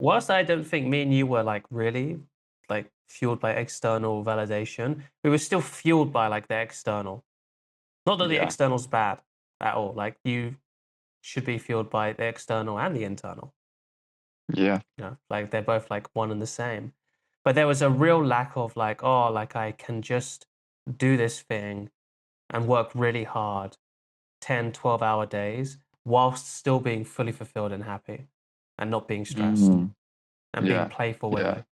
whilst I don't think me and you were like really like fueled by external validation, we were still fueled by like the external. Not that the Yeah, external's bad at all. Like you should be fueled by the external and the internal. yeah. Like they're both like one and the same. But there was a real lack of like, oh, like I can just do this thing and work really hard, 10, 12-hour days, whilst still being fully fulfilled and happy and not being stressed Mm, and being yeah, playful with yeah, it.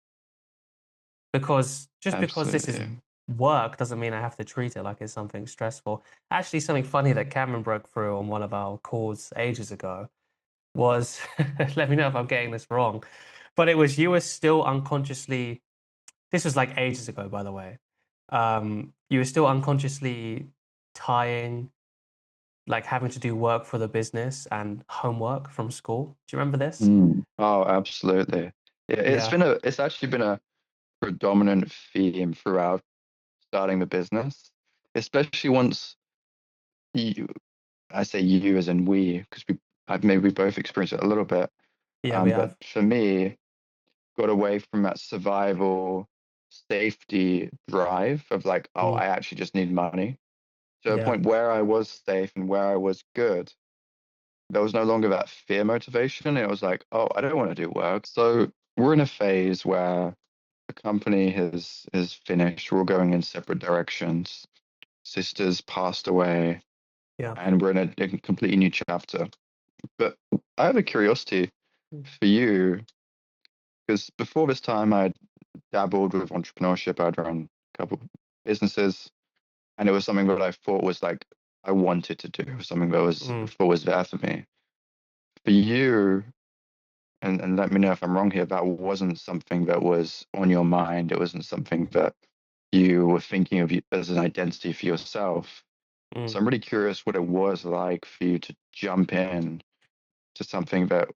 Because just because this is absolutely. work doesn't mean I have to treat it like it's something stressful. Actually, something funny that Cameron broke through on one of our calls ages ago was, let me know if I'm getting this wrong, but it was you were still unconsciously, this was like ages ago, by the way. You were still unconsciously tying, like having to do work for the business and homework from school. Do you remember this? Mm. Oh, absolutely. Yeah, Yeah. it's actually been a predominant theme throughout starting the business, especially once you, I say you as in we, because I've maybe we both experienced it a little bit. Yeah, we But have. for me, got away from that survival safety drive of like, oh, Mm, I actually just need money to a yeah. point where I was safe and where I was good. There was no longer that fear motivation. It was like, oh, I don't want to do work. So we're in a phase where the company has finished. We're all going in separate directions. Sisters passed away, Yeah. and we're in a completely new chapter. But I have a curiosity for you because before this time, I dabbled with entrepreneurship. I'd run a couple businesses, and it was something that I thought was like I wanted to do, something that was Mm, thought was there for me. For you, and let me know if I'm wrong here, that wasn't something that was on your mind. It wasn't something that you were thinking of as an identity for yourself. So mm. I'm really curious what it was like for you to jump in to something that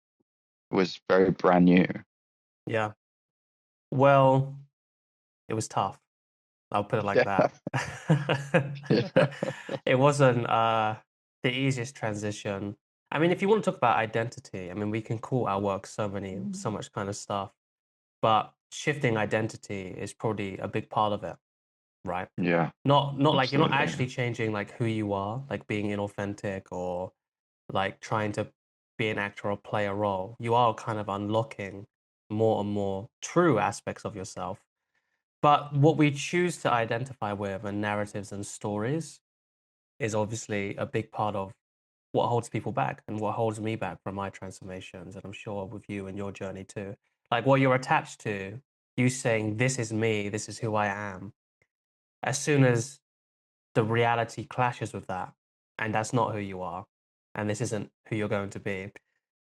was very brand new. Yeah. Well, it was tough. I'll put it like Yeah, that. yeah. It wasn't the easiest transition. I mean, if you want to talk about identity, I mean, we can call our work so much kind of stuff, but shifting identity is probably a big part of it, right? Yeah, Not like you're not absolutely. actually changing like who you are, like being inauthentic or like trying to be an actor or play a role. You are kind of unlocking more and more true aspects of yourself. But what we choose to identify with and narratives and stories is obviously a big part of what holds people back and what holds me back from my transformations. And I'm sure with you and your journey too. Like what you're attached to, you saying, this is me, this is who I am. As soon as the reality clashes with that, and that's not who you are, and this isn't who you're going to be,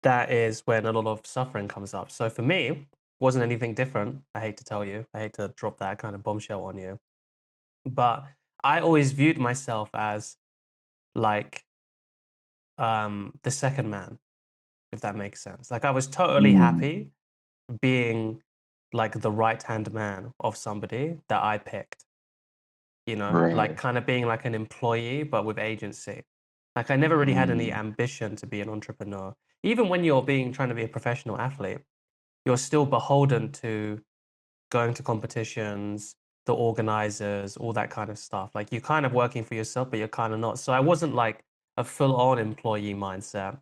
that is when a lot of suffering comes up. So for me, wasn't anything different. I hate to tell you, I hate to drop that kind of bombshell on you, but I always viewed myself as like the second man, if that makes sense. Like I was totally Mm, happy being like the right hand man of somebody that I picked, like right. kind of being like an employee, but with agency. Like I never really had any Mm, ambition to be an entrepreneur. Even when you're being trying to be a professional athlete, you're still beholden to going to competitions, the organizers, all that kind of stuff. Like you're kind of working for yourself, but you're kind of not. So I wasn't like a full-on employee mindset,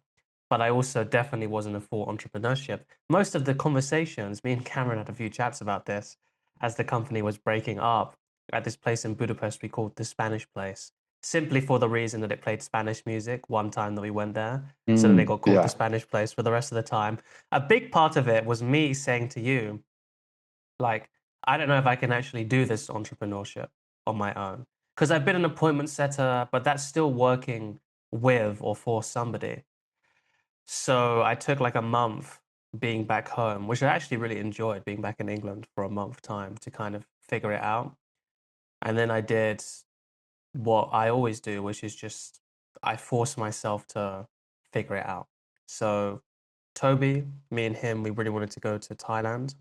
but I also definitely wasn't a full entrepreneurship. Most of the conversations, me and Cameron had a few chats about this as the company was breaking up at this place in Budapest we called the Spanish Place, simply for the reason that it played Spanish music one time that we went there. So then it got called the yeah. Spanish Place for the rest of the time. A big part of it was me saying to you, like, I don't know if I can actually do this entrepreneurship on my own. Because I've been an appointment setter, but that's still working with or for somebody. So I took like a month being back home, which I actually really enjoyed being back in England for a month time to kind of figure it out. And then I did what I always do, which is just I force myself to figure it out. So Toby, me and him, we really wanted to go to Thailand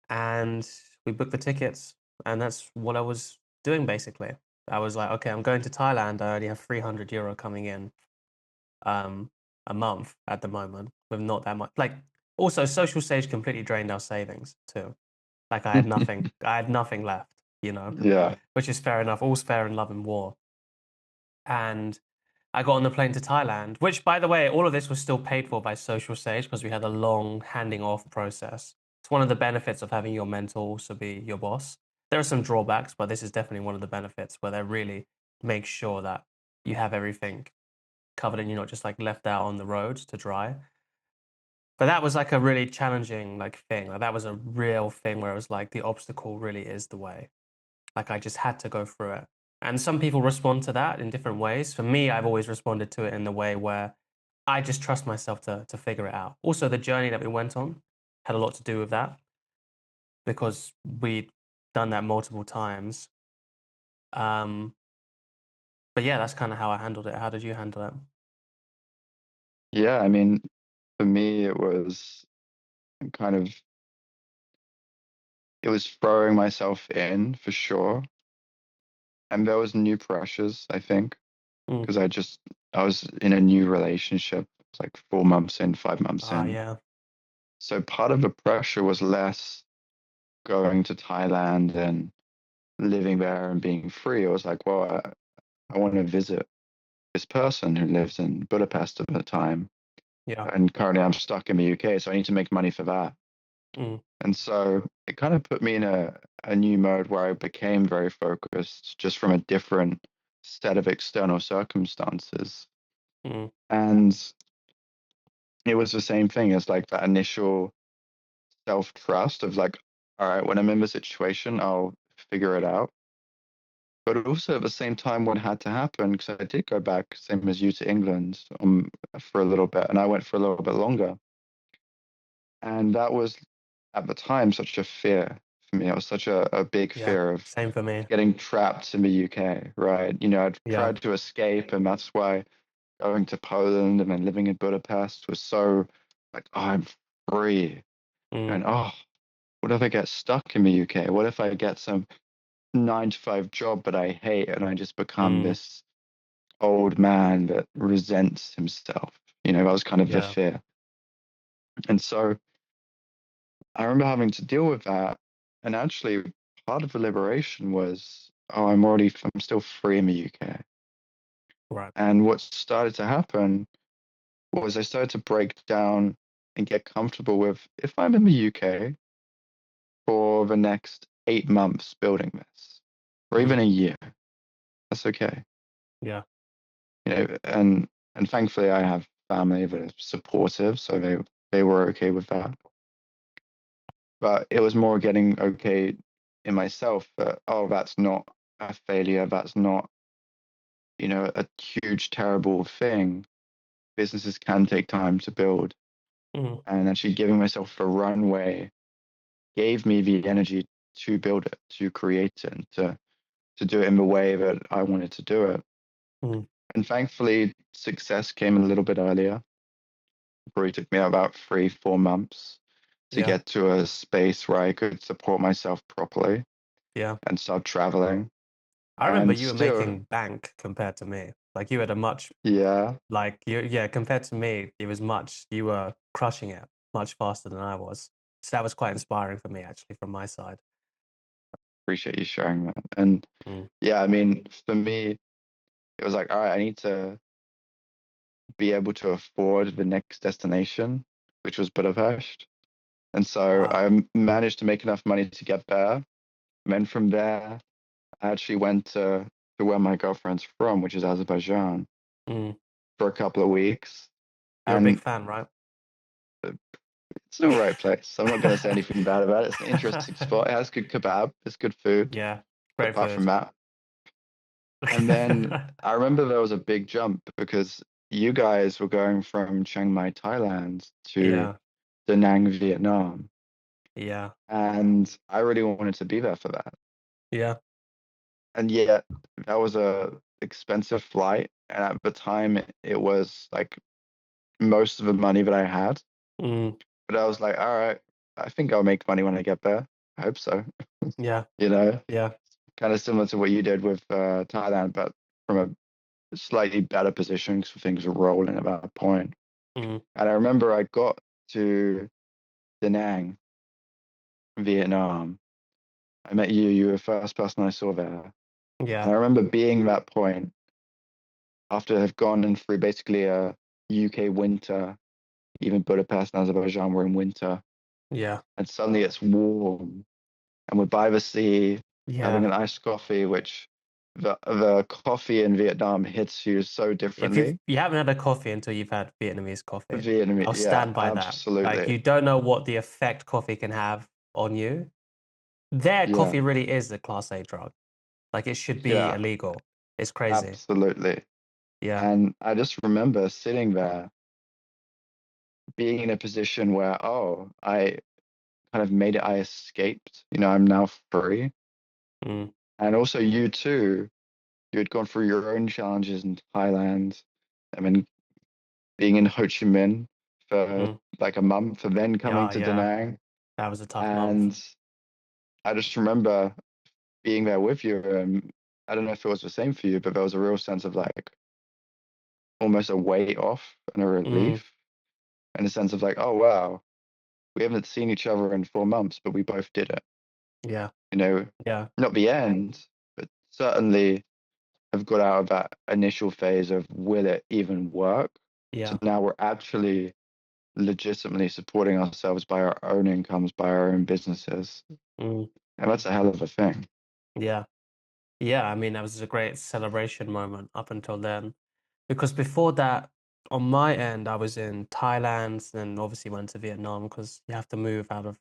and we booked the tickets, and that's what I was doing basically. I was like, okay, I'm going to Thailand. I only have €300 coming in um a month at the moment with not that much. Like Also, social stage completely drained our savings too. Like I had nothing left, you know, Yeah. which is fair enough. All's fair in love and war. And I got on the plane to Thailand, which, by the way, all of this was still paid for by Social Sage because we had a long handing off process. It's one of the benefits of having your mentor also be your boss. There are some drawbacks, but this is definitely one of the benefits where they really make sure that you have everything covered and you're not just like left out on the road to dry. But that was like a really challenging like thing. Like that was a real thing where it was like the obstacle really is the way. Like I just had to go through it. And some people respond to that in different ways. For me, I've always responded to it in the way where I just trust myself to figure it out. Also, the journey that we went on had a lot to do with that because we'd done that multiple times. Um, but yeah, that's kind of how I handled it. How did you handle it? Yeah, I mean, for me, kind of, it was throwing myself in for sure. And there was new pressures, I think, Mm. because I was in a new relationship, like 4 months in, 5 months Ah, in. yeah. So part of the pressure was less going to Thailand and living there and being free. It was like, well, I want to visit this person who lives in Budapest at the time. Yeah. And currently I'm stuck in the UK, so I need to make money for that. Mm. And so it kind of put me in a new mode where I became very focused just from a different set of external circumstances. Mm. And it was the same thing as like that initial self trust of like, all right, when I'm in the situation, I'll figure it out. But also at the same time, what had to happen, because I did go back, same as you, to England for a little bit, and I went for a little bit longer. And that was at the time such a fear for me. It was such a big Yeah. fear of Same for me. getting trapped in the UK, right? You know, I'd Yeah. tried to escape, and that's why going to Poland and then living in Budapest was so like, oh, I'm free. Mm. And oh, what if I get stuck in the UK? What if I get some 9 to 5 job that I hate and I just become Mm. this old man that resents himself? You know, that was kind of the Yeah. fear. And so I remember having to deal with that. And actually, part of the liberation was, oh, I'm still free in the UK. Right. And what started to happen was I started to break down and get comfortable with if I'm in the UK for the next 8 months building this, or even Mm. a year, that's okay. Yeah. You know, and thankfully I have family that are supportive, so they were okay with that. But it was more getting okay in myself that, oh, that's not a failure, that's not, you know, a huge terrible thing. Businesses can take time to build, Mm. and actually giving myself a runway gave me the energy to build it, to create it, and to do it in the way that I wanted to do it. Mm. And thankfully, success came a little bit earlier. It probably took me about 3, 4 months to Yeah. get to a space where I could support myself properly Yeah. and start traveling. I remember And you were still, making bank compared to me. Like you had a much yeah, like you yeah, compared to me, it was much you were crushing it much faster than I was. So that was quite inspiring for me actually from my side. appreciate you sharing that. And Mm. yeah, I mean, for me, it was like, all right, I need to be able to afford the next destination, which was Budapest. And so I Ah. managed to make enough money to get there. And then from there, I actually went to where my girlfriend's from, which is Azerbaijan, Mm. for a couple of weeks. You're a big And fan, right? it's an all right place. I'm not going to say anything bad about it. It's an interesting spot. It has good kebab. It's good food. Yeah. But Great apart from food. that, and then I remember there was a big jump because you guys were going from Chiang Mai, Thailand to Yeah. Da Nang, Vietnam. Yeah. And I really wanted to be there for that. Yeah. And yet that was a expensive flight. And at the time it was like most of the money that I had. Mm. But I was like, all right, I think I'll make money when I get there. I hope so. Yeah. You know, Yeah. kind of similar to what you did with Thailand, but from a slightly better position because things were rolling at that point. Mm. And I remember I got to Da Nang, Vietnam. I met you. You were the first person I saw there. And Yeah, I remember being that point after I've gone in through basically a UK winter, even Budapest and Azerbaijan were in winter. yeah, And suddenly it's warm and we're by the sea having yeah. an iced coffee, which the coffee in Vietnam hits you so If differently. you haven't had a coffee until you've had Vietnamese coffee, Vietnamese, I'll yeah, stand by that. Like absolutely. you don't know what the effect coffee can have on you. Their Yeah, coffee really is a class A drug. Like it should be yeah, illegal. It's crazy. absolutely. Yeah. And I just remember sitting there, being in a position where, oh, I kind of made it, I escaped, I'm now free. Mm, And also you too, you had gone through your own challenges in Thailand. I mean, being in Ho Chi Minh for mm. like a month and then coming Yeah, to Da yeah. Nang. That was a tough month. And I just remember being there with you. I don't know if it was the same for you, but there was a real sense of like almost a weight off and a Mm, relief and a sense of like, oh, wow, we haven't seen each other in 4 months, but we both did it. yeah, You know, yeah, not the end, but certainly have got out of that initial phase of will it even work? So yeah. now we're actually legitimately supporting ourselves by our own incomes, by our own businesses. Mm, And that's a hell of a thing. yeah. Yeah, I mean, that was a great celebration moment up until then. Because before that, on my end, I was in Thailand, then obviously went to Vietnam because you have to move out of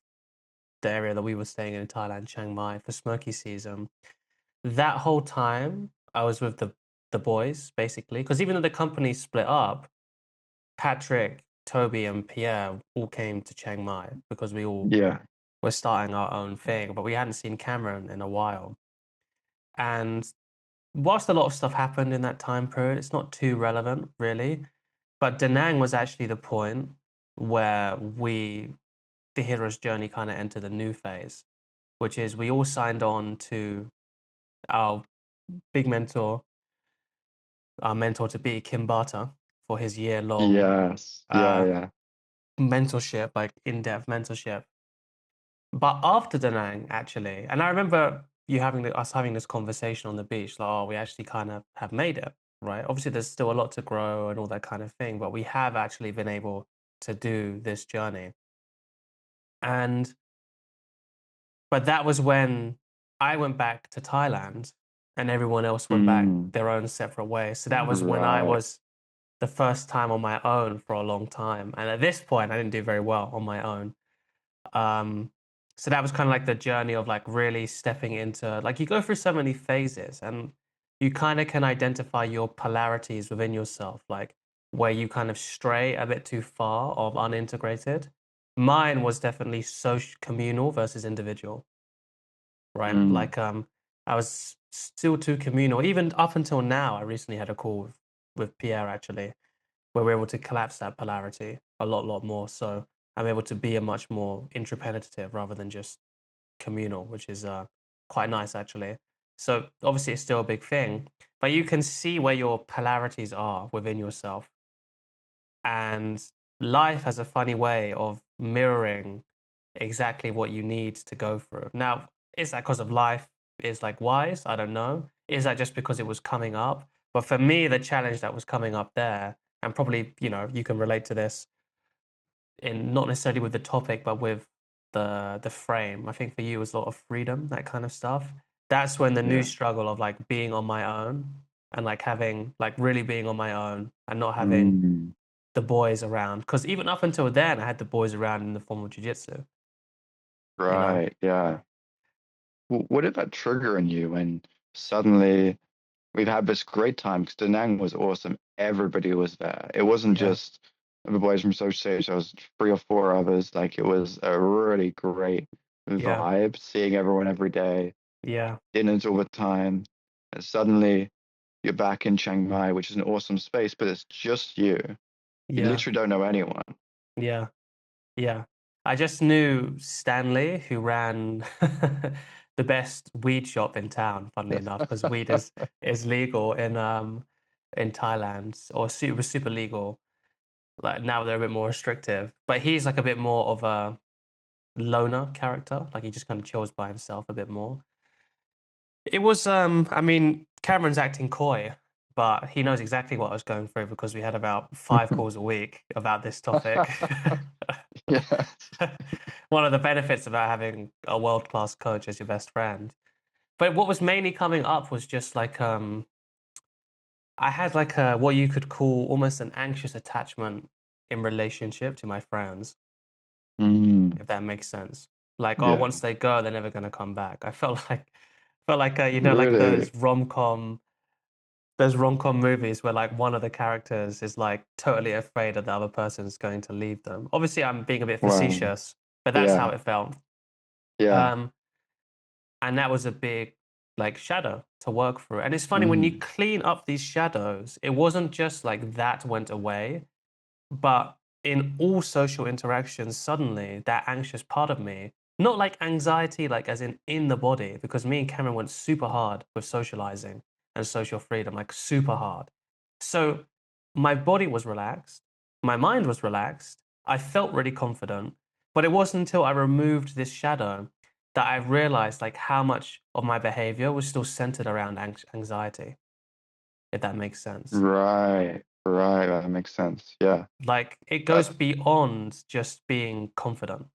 the area that we were staying in Thailand, Chiang Mai, for smoky season. That whole time, I was with the boys basically, because even though the company split up, Patrick, Toby, and Pierre all came to Chiang Mai because we all Yeah. were starting our own thing, but we hadn't seen Cameron in a while. And whilst a lot of stuff happened in that time period, it's not too relevant really. But Da Nang was actually the point where the hero's journey, kind of entered a new phase, which is we all signed on to our big mentor, our mentor to be Kim Barter for his year-long Yes. Yeah. uh, Yeah. mentorship, like in-depth mentorship. But after Da Nang, actually, and I remember us having this conversation on the beach, like, oh, we actually kind of have made it, right? Obviously, there's still a lot to grow and all that kind of thing, but we have actually been able to do this journey. And but that was when I went back to Thailand and everyone else went back Mm, their own separate ways. So that was when I right. was the first time on my own for a long time. And at this point, I didn't do very well on my own. Um, so that was kind of like the journey of like really stepping into like you go through so many phases and you kind of can identify your polarities within yourself, like where you kind of stray a bit too far of unintegrated. Mine was definitely social communal versus individual, right? Mm, I was still too communal. Even up until now, I recently had a call with Pierre actually, where we're able to collapse that polarity lot more. So I'm able to be a much more interpenetrative rather than just communal, which is quite nice actually. So obviously it's still a big thing, but you can see where your polarities are within yourself. And life has a funny way of mirroring exactly what you need to go through. Now, is that because of life is like wise? I don't know. Is that just because it was coming up? But for me, the challenge that was coming up there, and probably, you can relate to this in not necessarily with the topic, but with the frame. I think for you it was a lot of freedom, that kind of stuff. That's when the new yeah. struggle of like being on my own and like having like really being on my own and not having Mm, the boys around. Because even up until then, I had the boys around in the form of jujitsu, you know? right. Yeah. What did that trigger in you when suddenly we've had this great time? Because Da Nang was awesome. Everybody was there. It wasn't Yeah, just the boys from Social Stage. There was three or four others. Like it was a really great yeah, vibe. Seeing everyone every day, yeah, dinners all the time, and suddenly you're back in Chiang Mai, which is an awesome space, but it's just you. You yeah, literally don't know anyone. yeah, yeah. I just knew Stanley, who ran the best weed shop in town, funnily enough, because weed is legal in Thailand, or super legal. Like now they're a bit more restrictive, but he's like a bit more of a loner character. Like he just kind of chills by himself a bit more. It was, I mean, Cameron's acting coy, but he knows exactly what I was going through because we had about 5 calls a week about this topic. Yeah. One of the benefits about having a world-class coach as your best friend. But what was mainly coming up was just like I had like a what you could call almost an anxious attachment in relationship to my friends, Mm, if that makes sense. Like, oh, yeah. once they go, they're never gonna come back. I felt like you know, like Really? those rom-com movies where like one of the characters is like totally afraid that the other person's going to leave them. Obviously, I'm being a bit Wow. facetious, but that's how Yeah. it felt. Yeah. Um, and that was a big like shadow to work through. And it's funny when you Mm, clean up these shadows, it wasn't just like that went away. But in all social interactions, suddenly that anxious part of me, not like anxiety, like as in the body, because me and Cameron went super hard with socializing and social freedom, like super hard. So my body was relaxed, my mind was relaxed, I felt really confident, but it wasn't until I removed this shadow that I realized like how much of my behavior was still centered around anxiety, if that makes sense. right. Right. That makes sense. Yeah. Like it goes That, beyond just being confident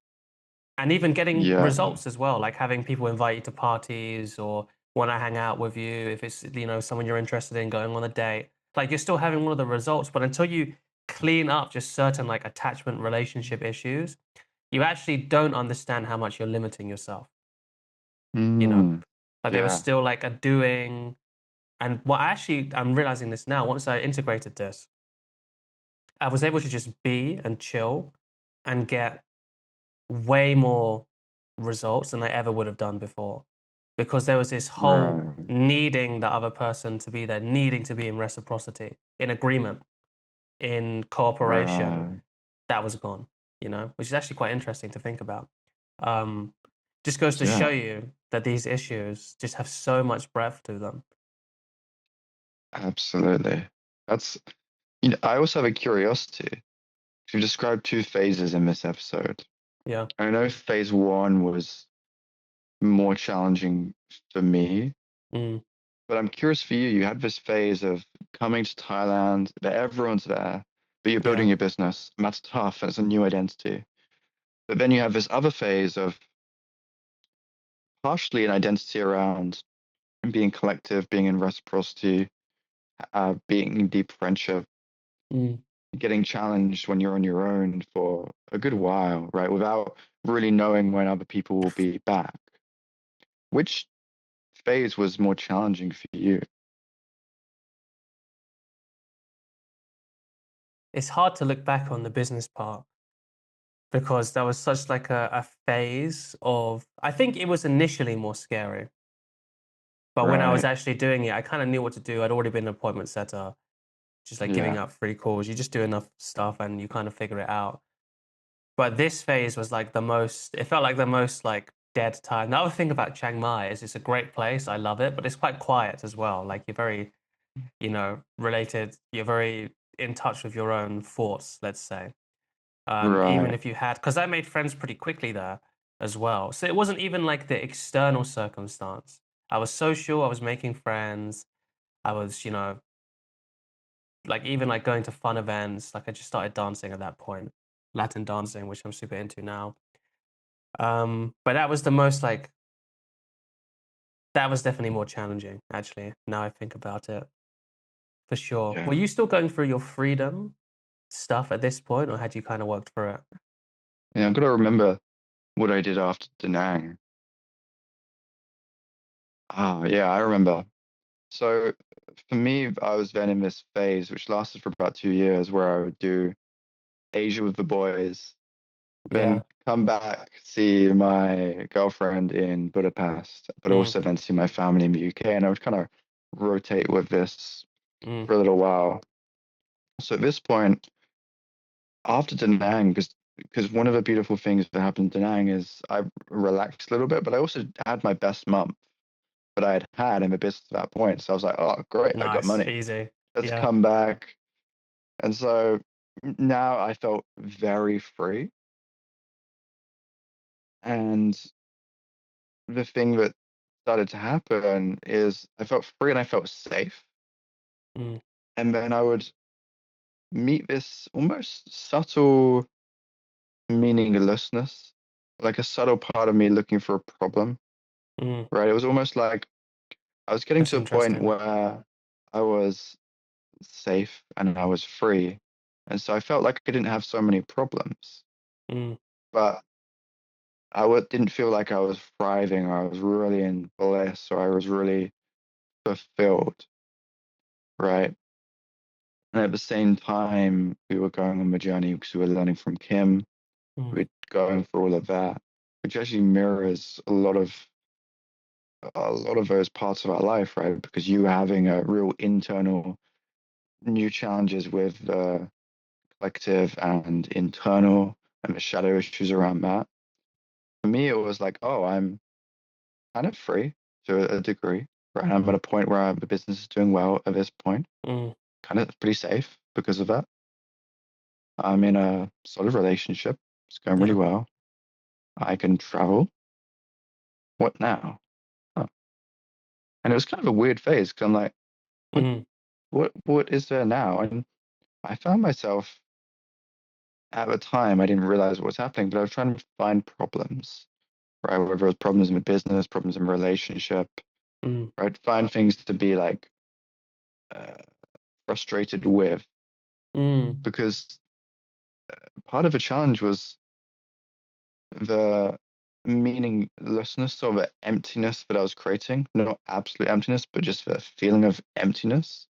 and even getting yeah. results as well, like having people invite you to parties or want to hang out with you if it's, you know, someone you're interested in going on a date. Like you're still having one of the results, but until you clean up just certain like attachment relationship issues, you actually don't understand how much you're limiting yourself, you know? Mm, Like there was yeah. still like a doing and what actually I'm realizing this now, once I integrated this, I was able to just be and chill and get way more results than I ever would have done before because there was this whole Right. needing the other person to be there, needing to be in reciprocity, in agreement, in cooperation. Right. That was gone, you know, which is actually quite interesting to think about. Um, just goes to show Yeah. you that these issues just have so much breadth to them. Absolutely. That's, I also have a curiosity. You described two phases in this episode. Yeah. I know phase one was more challenging for me, Mm, but I'm curious for you. You had this phase of coming to Thailand, that everyone's there, but you're building yeah. your business, and that's tough, and it's a new identity. But then you have this other phase of partially an identity around being collective, being in reciprocity, being in deep friendship, Mm. getting challenged when you're on your own for a good while, right? Without really knowing when other people will be back. Which phase was more challenging for you? It's hard to look back on the business part because that was such like a phase of I think it was initially more scary. But when I was Right. actually doing it, I kind of knew what to do. I'd already been an appointment setter, just like giving Yeah. out free calls. You just do enough stuff and you kind of figure it out. But this phase was like the most, it felt like the most like dead time. The other thing about Chiang Mai is it's a great place. I love it, but it's quite quiet as well. Like you're very, you know, related. You're very in touch with your own thoughts, let's say. Even Right. if you had, because I made friends pretty quickly there as well. So it wasn't even like the external circumstance. I was social, I was making friends, I was, you know, like even like going to fun events. Like I just started dancing at that point, Latin dancing, which I'm super into now. But that was the most like that was definitely more challenging, actually, now I think about it, for sure. Were Yeah. you still going through your freedom stuff at this point, or had you kind of worked through it? Yeah. I've got to remember what I did after Da Nang. Ah, yeah, I remember. So for me, I was then in this phase which lasted for about 2 years where I would do Asia with the boys, Yeah. then come back, see my girlfriend in Budapest, but Mm, also then see my family in the UK. And I would kind of rotate with this mm, for a little while. So at this point, after Da Nang, because one of the beautiful things that happened in Da Nang is I relaxed a little bit, but I also had my best month that I had in the business at that point. So I was like, oh, great, I got nice, money. easy. Let's Yeah. come back. And so now I felt very free. And the thing that started to happen is I felt free and I felt safe. Mm, And then I would meet this almost subtle meaninglessness, like a subtle part of me looking for a problem, mm. right? It was almost like I was getting That's to a point interesting. where I was safe and I was free. And so I felt like I didn't have so many problems, Mm, but didn't feel like I was thriving or I was really in bliss or I was really fulfilled, right? And at the same time, we were going on the journey because we were learning from Kim. mm, We're going through all of that, which actually mirrors a lot of those parts of our life, right? Because you having a real internal new challenges with the collective and internal and the shadow issues around that. For me, it was like, oh, I'm kind of free to a degree, right? I'm at a point where the business is doing well at this point, mm. kind of pretty safe because of that. I'm in a solid relationship. It's going really Yeah. well. I can travel. What now? Oh. And it was kind of a weird phase because I'm like, what, Mm, what is there now? And I found myself at the time, I didn't realize what was happening, but I was trying to find problems, right? Whether it was problems in business, problems in relationship, mm, right? Find things to be like uh, frustrated with mm. because part of the challenge was the meaninglessness or the emptiness that I was creating, not absolute emptiness, but just the feeling of emptiness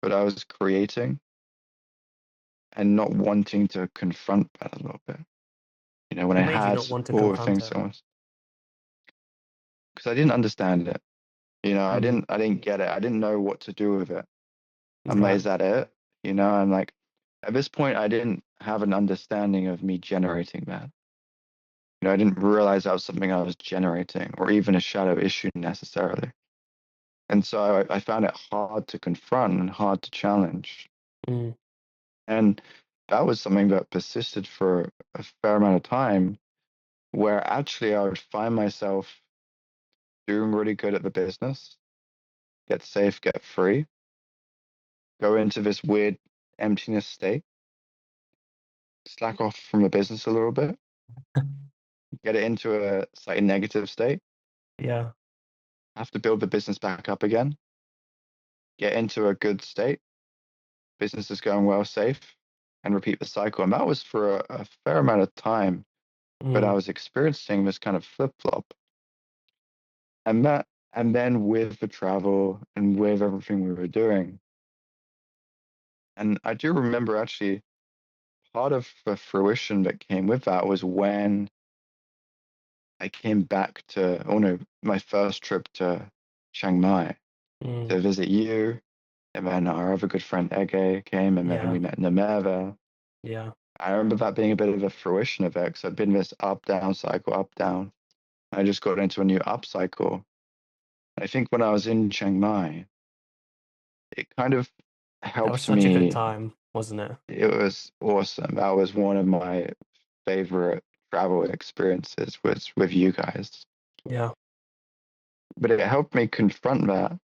that I was creating and not wanting to confront that a little bit. When I What made you had not want to all the confront things it? I was, because I didn't understand it. I Mm, didn't get it. I didn't know what to do with it. I'm like, right. is that it? I'm like, at this point, I didn't have an understanding of me generating that. I didn't realize that was something I was generating or even a shadow issue necessarily. And so I found it hard to confront and hard to challenge. Mm, And that was something that persisted for a fair amount of time, where actually I would find myself doing really good at the business, get safe, get free, go into this weird emptiness state, slack off from the business a little bit, get it into a slightly negative state, yeah. have to build the business back up again, get into a good state, business is going well, safe, and repeat the cycle. And that was for a fair amount of time, but I Mm, was experiencing this kind of flip flop. And then with the travel and with everything we were doing, and I do remember actually part of the fruition that came with that was when I came back to, oh no, my first trip to Chiang Mai mm, to visit you. And then our other good friend Ege came, and then we yeah. met Nameva. Yeah. I remember that being a bit of a fruition of it because I'd been this up down cycle, up down. I just got into a new up cycle. I think when I was in Chiang Mai, it kind of That was helped such a good me. time, wasn't it? It was awesome. That was one of my favorite travel experiences was with you guys. Yeah. But it helped me confront that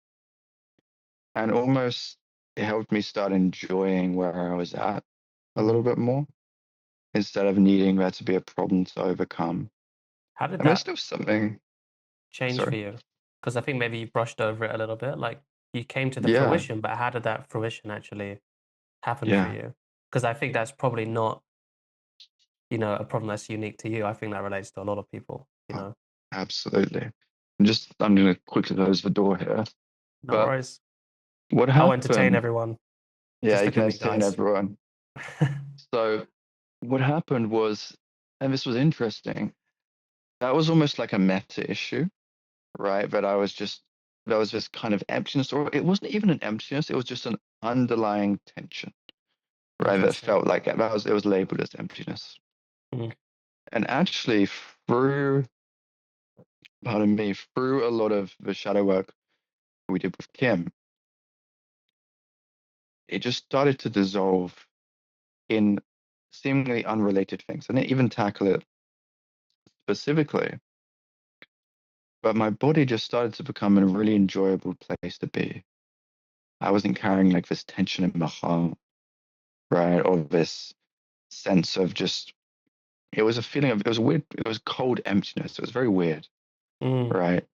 and almost it helped me start enjoying where I was at a little Mm. bit more instead of needing there to be a problem to overcome. How did And there's that still something, change for sorry. you? Because I think maybe you brushed over it a little bit. Like you came to the Yeah, fruition, but how did that fruition actually happen for yeah, you? Because I think that's probably not, a problem that's unique to you. I think that relates to a lot of people. oh, absolutely. I'm going to quickly close the door here. No But worries. what I'll entertain happened? everyone. Yeah, Just you look can at me, entertain guys. everyone. So what happened was, and this was interesting, that was almost like a meta issue, right? There was this kind of emptiness, or it wasn't even an emptiness, it was just an underlying tension, right? That Interesting. felt like it was labeled as emptiness. Mm, And actually, through, pardon me, through a lot of the shadow work we did with Kim, it just started to dissolve in seemingly unrelated things. I didn't even tackle it specifically, but my body just started to become a really enjoyable place to be. I wasn't carrying like this tension in my heart, right? Or this sense of just, it was a feeling of, it was weird, it was cold emptiness. It was very weird, Mm, right?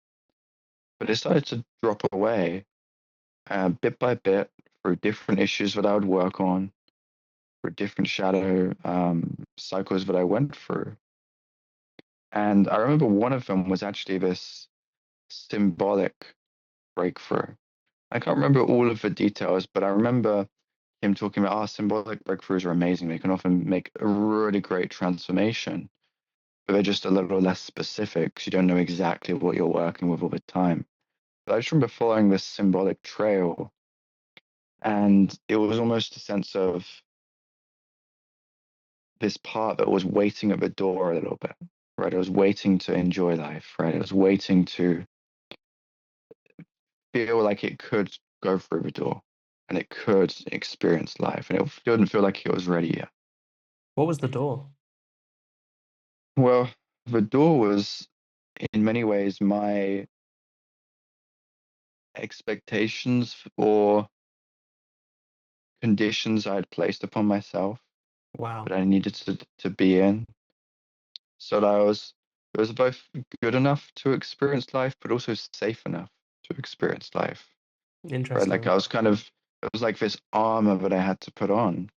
But it started to drop away bit by bit through different issues that I would work on, through different shadow cycles that I went through. And I remember one of them was actually this symbolic breakthrough. I can't remember all of the details, but I remember him talking about, symbolic breakthroughs are amazing. They can often make a really great transformation, but they're just a little less specific because you don't know exactly what you're working with all the time. But I just remember following this symbolic trail, and it was almost a sense of this part that was waiting at the door a little bit, right? It was waiting to enjoy life, right? It was waiting to feel like it could go through the door and it could experience life, and it didn't feel like it was ready yet. what was the door? Well, the door was in many ways my expectations or conditions I had placed upon myself Wow, that I needed to be in. So that it was both good enough to experience life, but also safe enough to experience life. Right? Like interesting. I was kind of, it was like this armor that I had to put on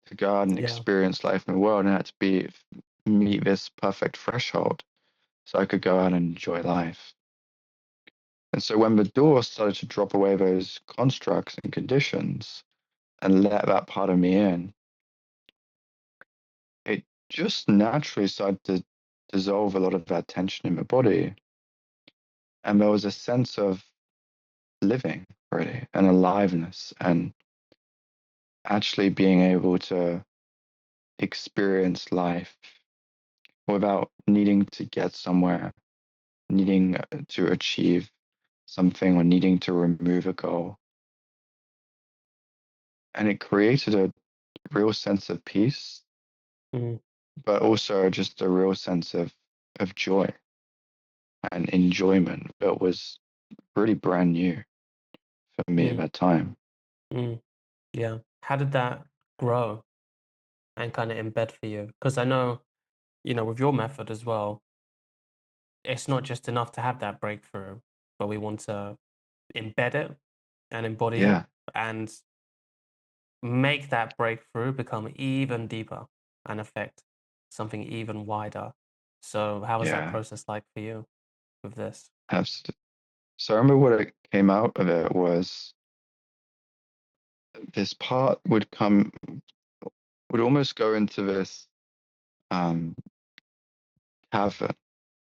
to go out and Yeah. experience life in the world, and I had to meet this perfect threshold so I could go out and enjoy life. And so when the door started to drop away those constructs and conditions and let that part of me in, it just naturally started to dissolve a lot of that tension in my body. And there was a sense of living, really, and aliveness, and actually being able to experience life without needing to get somewhere, needing to achieve something, or needing to remove a goal. And it created a real sense of peace, Mm, but also just a real sense of joy and enjoyment that was really brand new for me at mm, that time. mm, yeah. How did that grow and kind of embed for you? Because I know, with your method as well, it's not just enough to have that breakthrough, but we want to embed it and embody it Yeah, and make that breakthrough become even deeper and affect something even wider. So, how was that yeah, process like for you with this? absolutely. So I remember what it came out of it was this part would almost go into this um, cavern,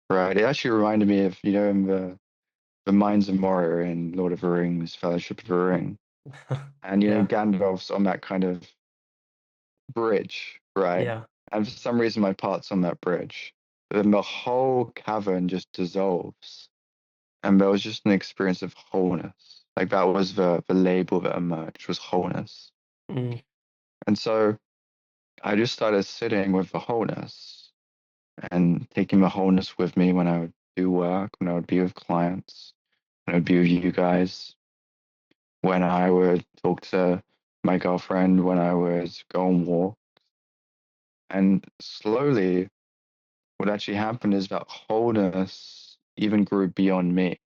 right? It actually reminded me of, in the Mines of Moria in Lord of the Rings, Fellowship of the Ring. And, Yeah, Gandalf's on that kind of bridge, right? yeah, And for some reason, my part's on that bridge. But then the whole cavern just dissolves. And there was just an experience of wholeness. Like that was the label that emerged, was wholeness. mm, And so I just started sitting with the wholeness and taking the wholeness with me when I would do work, when I would be with clients, when I would be with you guys, when I would talk to my girlfriend, when I would go on walk. And slowly, what actually happened is that wholeness even grew beyond me.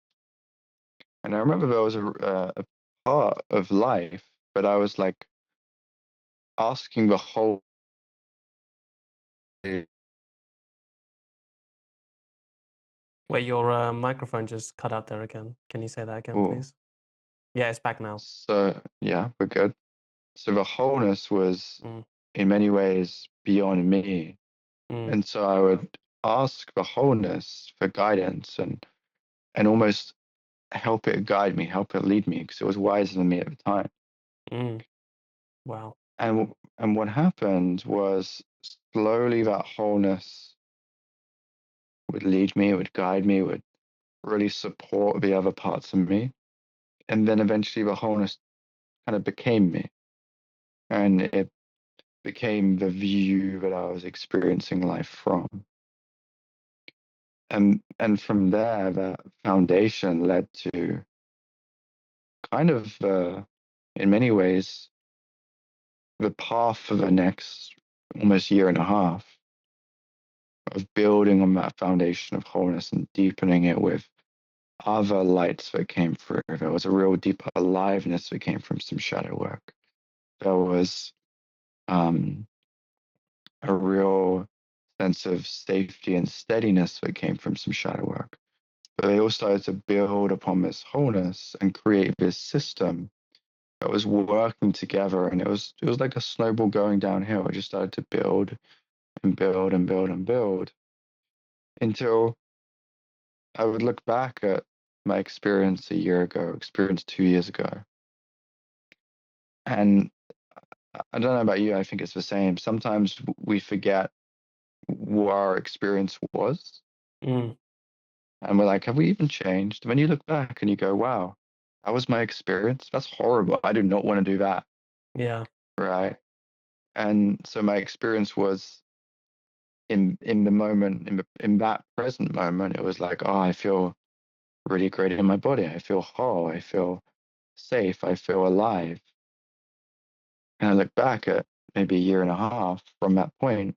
And I remember there was a part of life that I was like asking the whole, wait, your microphone just cut out there again. Can you say that again, oh, please? Yeah, it's back now. so yeah, we're good. So the wholeness was Mm, in many ways beyond me. mm, And so I would ask the wholeness for guidance and almost help it guide me, help it lead me, because it was wiser than me at the time. mm. Wow. And what happened was slowly that wholeness would lead me, it would guide me, it would really support the other parts of me. And then eventually the wholeness kind of became me. And it became the view that I was experiencing life from. and from there, that foundation led to kind of, in many ways, the path for the next almost year and a half of building on that foundation of wholeness and deepening it with other lights that came through. There was a real deep aliveness that came from some shadow work. There was um, a real sense of safety and steadiness that came from some shadow work. But they all started to build upon this wholeness and create this system that was working together. And it was like a snowball going downhill. It just started to build and build and build and build until I would look back at my experience a year ago, experience 2 years ago. And I don't know about you, I think it's the same. Sometimes we forget what our experience was. Mm, And we're like, have we even changed? When you look back and you go, wow, that was my experience. That's horrible. I do not want to do that. yeah. Right. And so my experience was in the moment, in that present moment, it was like, oh, I feel really great in my body. I feel whole. I feel safe. I feel alive. And I look back at maybe a year and a half from that point.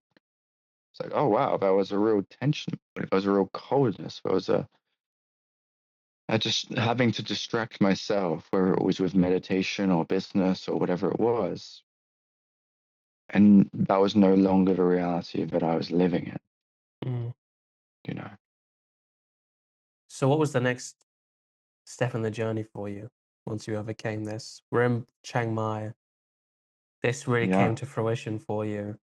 It's like, oh wow, there was a real tension. There was a real coldness. There was a I just having to distract myself, whether it was with meditation or business or whatever it was. And that was no longer the reality that I was living in, Mm. you know. So what was the next step in the journey for you once you overcame this? We're in Chiang Mai. This really came Yeah. to fruition for you.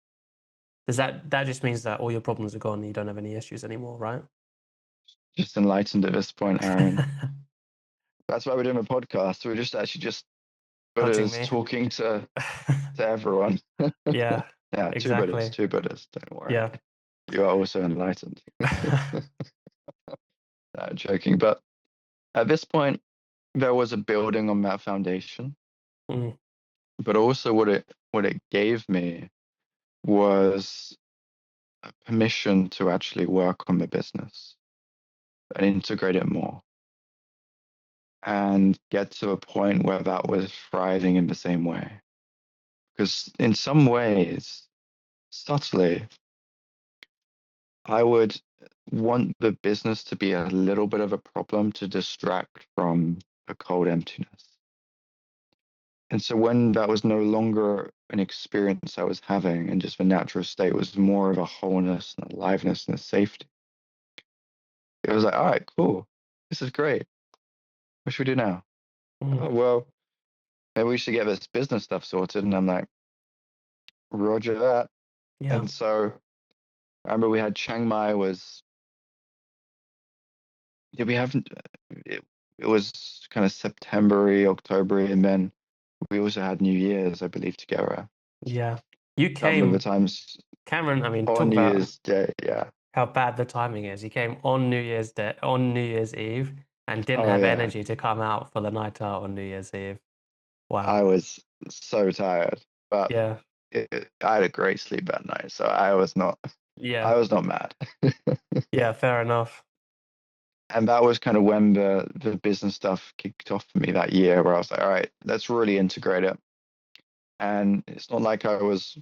Does that just means that all your problems are gone and you don't have any issues anymore, right? Just enlightened at this point, Aaron. That's why we're doing a podcast. We're just actually just Coaching Buddhas me. talking to everyone. Yeah, Yeah, two Buddhas, exactly. two Buddhas. Don't worry. Yeah. You are also enlightened. No, joking. But at this point, there was a building on that foundation. Mm, But also what it gave me was a permission to actually work on the business and integrate it more and get to a point where that was thriving in the same way. Because in some ways, subtly, I would want the business to be a little bit of a problem to distract from a cold emptiness. And so when that was no longer an experience I was having and just the natural state was more of a wholeness and aliveness and a safety, it was like, all right, cool. This is great. What should we do now? mm, Oh, well, maybe we should get this business stuff sorted. And I'm like, Roger that. yeah. And so I remember we had Chiang Mai was, did we haven't, it was kind of September, October, and then we also had New Year's, I believe, together. Yeah. You Some of the came, times Cameron, I mean, on talk New about Year's Day. Yeah. how bad the timing is. You came on New Year's Day, on New Year's Eve, and didn't Oh, have yeah. energy to come out for the night out on New Year's Eve. Wow. I was so tired, but Yeah. I had a great sleep that night. So I Yeah. was not mad. Yeah, fair enough. And that was kind of when the business stuff kicked off for me that year, where I was like, all right, let's really integrate it. And it's not like I was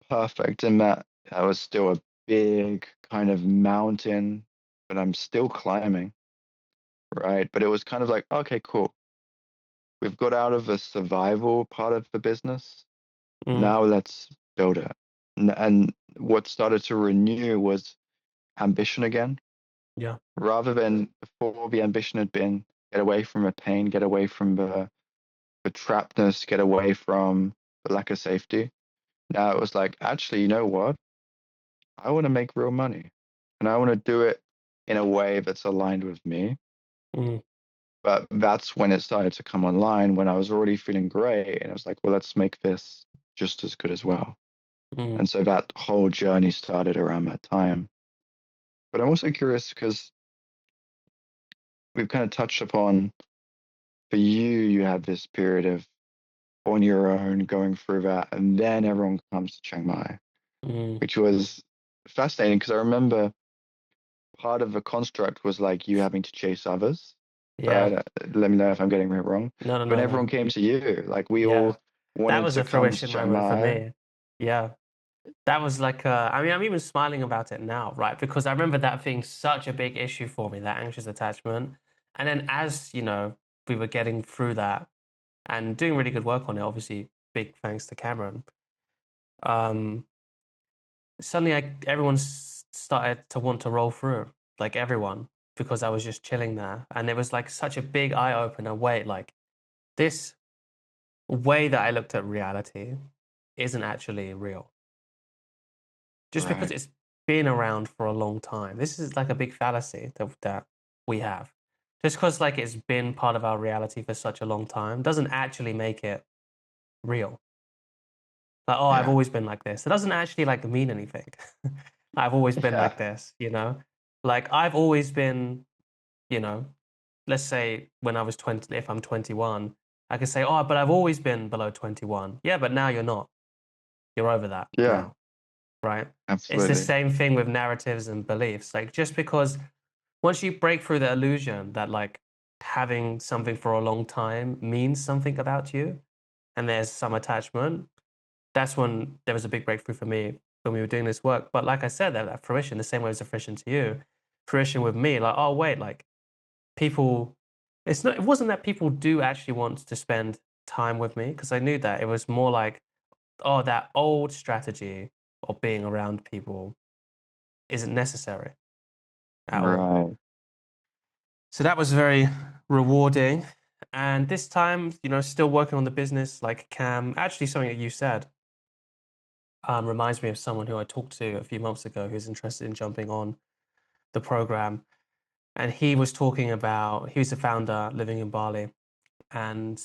perfect in that I was still a big kind of mountain, but I'm still climbing, right? But it was kind of like, okay, cool. We've got out of the survival part of the business. Mm, Now let's build it. And what started to renew was ambition again, yeah. rather than before the ambition had been get away from the pain, get away from the trappedness, get away from the lack of safety. Now it was like, actually, you know what? I want to make real money and I want to do it in a way that's aligned with me. Mm, But that's when it started to come online when I was already feeling great. And I was like, well, let's make this just as good as well. mm, And so that whole journey started around that time. But I'm also curious because we've kind of touched upon for you, you had this period of on your own going through that. And then everyone comes to Chiang Mai, mm, which was fascinating because I remember part of the construct was like you having to chase others. Yeah. Right? Let me know if I'm getting it wrong. No, no, But no, everyone no. came to you. Like we Yeah. all That wanted was to a come to fruition moment for Shanghai. me. Yeah. That was like, I mean, I'm even smiling about it now, right? Because I remember that being such a big issue for me, that anxious attachment. And then as, we were getting through that and doing really good work on it, obviously, big thanks to Cameron. Um, Suddenly everyone started to want to roll through, like everyone, because I was just chilling there. And it was like such a big eye opener. Wait, like this way that I looked at reality isn't actually real. Just because Right. it's been around for a long time. This is like a big fallacy that we have. Just because like it's been part of our reality for such a long time doesn't actually make it real. Like, oh, I've Yeah. always been like this. It doesn't actually like mean anything. I've always been Yeah. like this, you know? Like I've always been, you know, let's say when I was 20, if I'm 21, I could say, oh, but I've always been below 21. Yeah, but now you're not. You're over that Yeah. now, right? It's the Absolutely. same thing with narratives and beliefs. Like just because once you break through the illusion that like having something for a long time means something about you and there's some attachment, that's when there was a big breakthrough for me when we were doing this work. But like I said, that fruition, the same way as a fruition to you, fruition with me, like, oh wait, like people, it wasn't that people do actually want to spend time with me because I knew that. It was more like, oh, that old strategy of being around people isn't necessary at all. Right. So that was very rewarding. And this time, still working on the business like Cam, actually something that you said reminds me of someone who I talked to a few months ago who's interested in jumping on the program. And he was talking about, he was a founder living in Bali. And,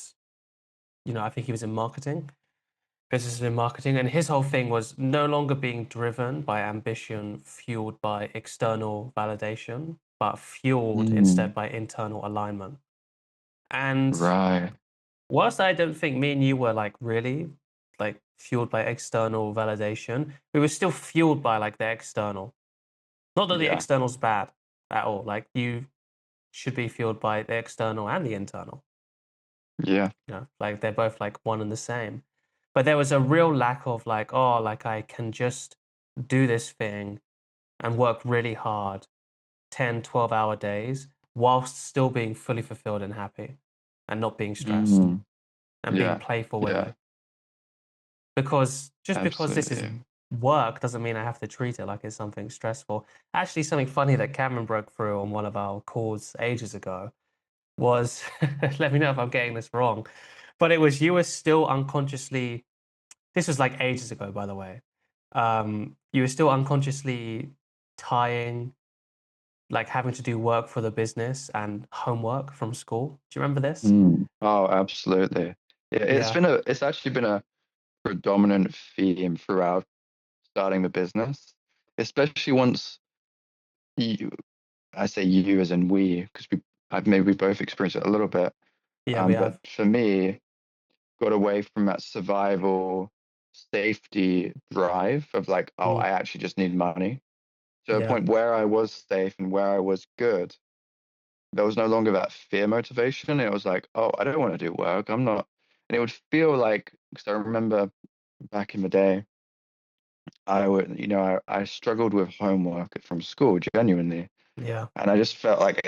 I think he was in marketing, business in marketing. And his whole thing was no longer being driven by ambition fueled by external validation, but fueled instead Mm. by internal alignment. And Right. whilst I don't think me and you were like really like fueled by external validation, we were still fueled by like the external. Not that the Yeah. external's bad at all. Like you should be fueled by the external and the internal. Yeah. Like they're both like one and the same. But there was a real lack of like, oh, like I can just do this thing and work really hard, 10, 12-hour days, whilst still being fully fulfilled and happy and not being stressed Mm. and being Yeah. playful with Yeah. it. Because just because this is Absolutely. work doesn't mean I have to treat it like it's something stressful. Actually, something funny that Cameron broke through on one of our calls ages ago was, let me know if I'm getting this wrong, but it was you were still unconsciously, this was like ages ago, by the way. You were still unconsciously tying, like having to do work for the business and homework from school. Do you remember this? Mm. Oh, absolutely. Yeah, Yeah, it's actually been a predominant theme throughout starting the business, especially once you, I say you as in we, because maybe we both experienced it a little bit. yeah, we But have. for me, got away from that survival safety drive of like, oh, Mm, I actually just need money to a yeah, point where I was safe and where I was good. There was no longer that fear motivation. It was like, oh, I don't want to do work. I'm not. And it would feel like, because I remember back in the day, I struggled with homework from school genuinely. yeah, And I just felt like,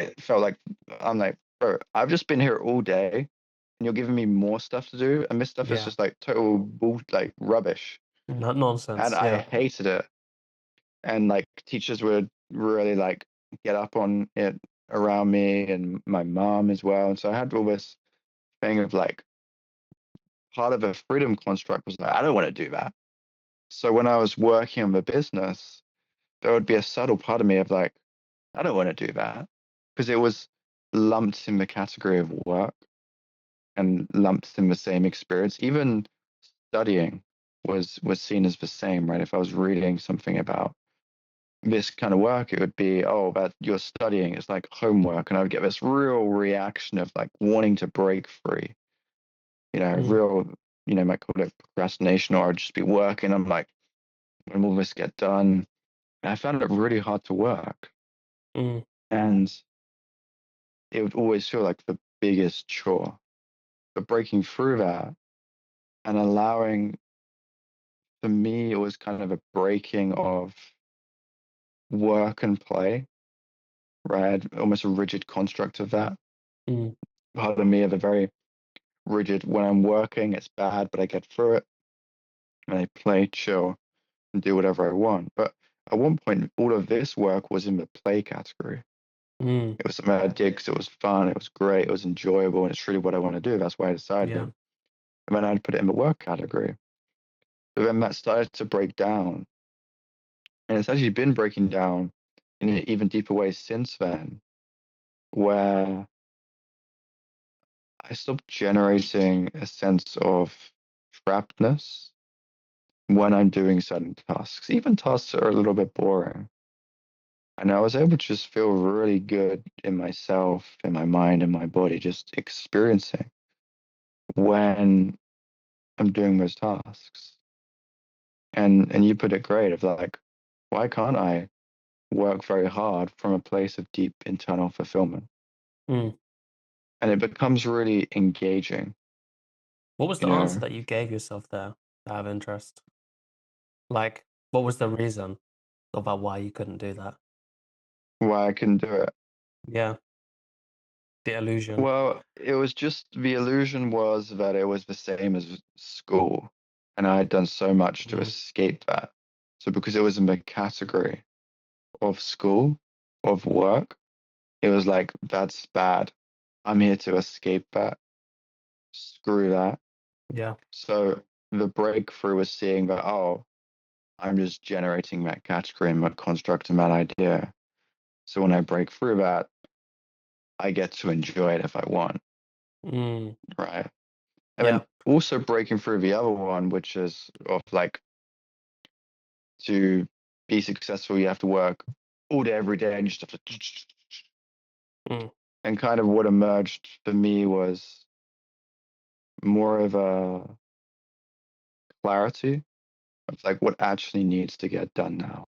I'm like, bro, I've just been here all day and you're giving me more stuff to do. And this stuff is yeah. just like total like rubbish. Not And nonsense. I Yeah, hated it. And like teachers would really like get up on it around me and my mom as well. And so I had all this thing of like part of a freedom construct was like, I don't want to do that. So when I was working on the business, there would be a subtle part of me of like, I don't want to do that because it was lumped in the category of work and lumped in the same experience. Even studying was seen as the same, right? If I was reading something about this kind of work, it would be, oh, that you're studying, it's like homework. And I would get this real reaction of like wanting to break free, mm, real, might call it procrastination, or I'd just be working. I'm like, when will this get done? And I found it really hard to work. Mm, And it would always feel like the biggest chore. But breaking through that and allowing, for me, it was kind of a breaking of work and play, right? Almost a rigid construct of that. mm, Part of me of a very rigid, when I'm working, it's bad, but I get through it and I play, chill, and do whatever I want. But at one point, all of this work was in the play category. mm, It was something I did because it was fun, it was great, it was enjoyable, and it's really what I want to do. That's why I decided. yeah. And then I'd put it in the work category. But then that started to break down. And it's actually been breaking down in an even deeper way since then, where I stopped generating a sense of trappedness when I'm doing certain tasks, even tasks that are a little bit boring. And I was able to just feel really good in myself, in my mind, in my body, just experiencing when I'm doing those tasks. And you put it great of like, why can't I work very hard from a place of deep internal fulfillment? Mm. And it becomes really engaging, What was you the answer know, that you gave yourself there out of interest? Like, what was the reason about why you couldn't do that? why I can do it. Yeah, the illusion. Well, it was just the illusion was that it was the same as school, and I had done so much to Mm, escape that. So because it was in the category of school, of work, it was like, that's bad. I'm here to escape that. Screw that. yeah. So the breakthrough was seeing that, oh, I'm just generating that category and that construct and that idea. So when I break through that, I get to enjoy it if I want, Mm, right? And then yeah. also breaking through the other one, which is of like to be successful, you have to work all day, every day, and you just have to. Mm, And kind of what emerged for me was more of a clarity of like what actually needs to get done now,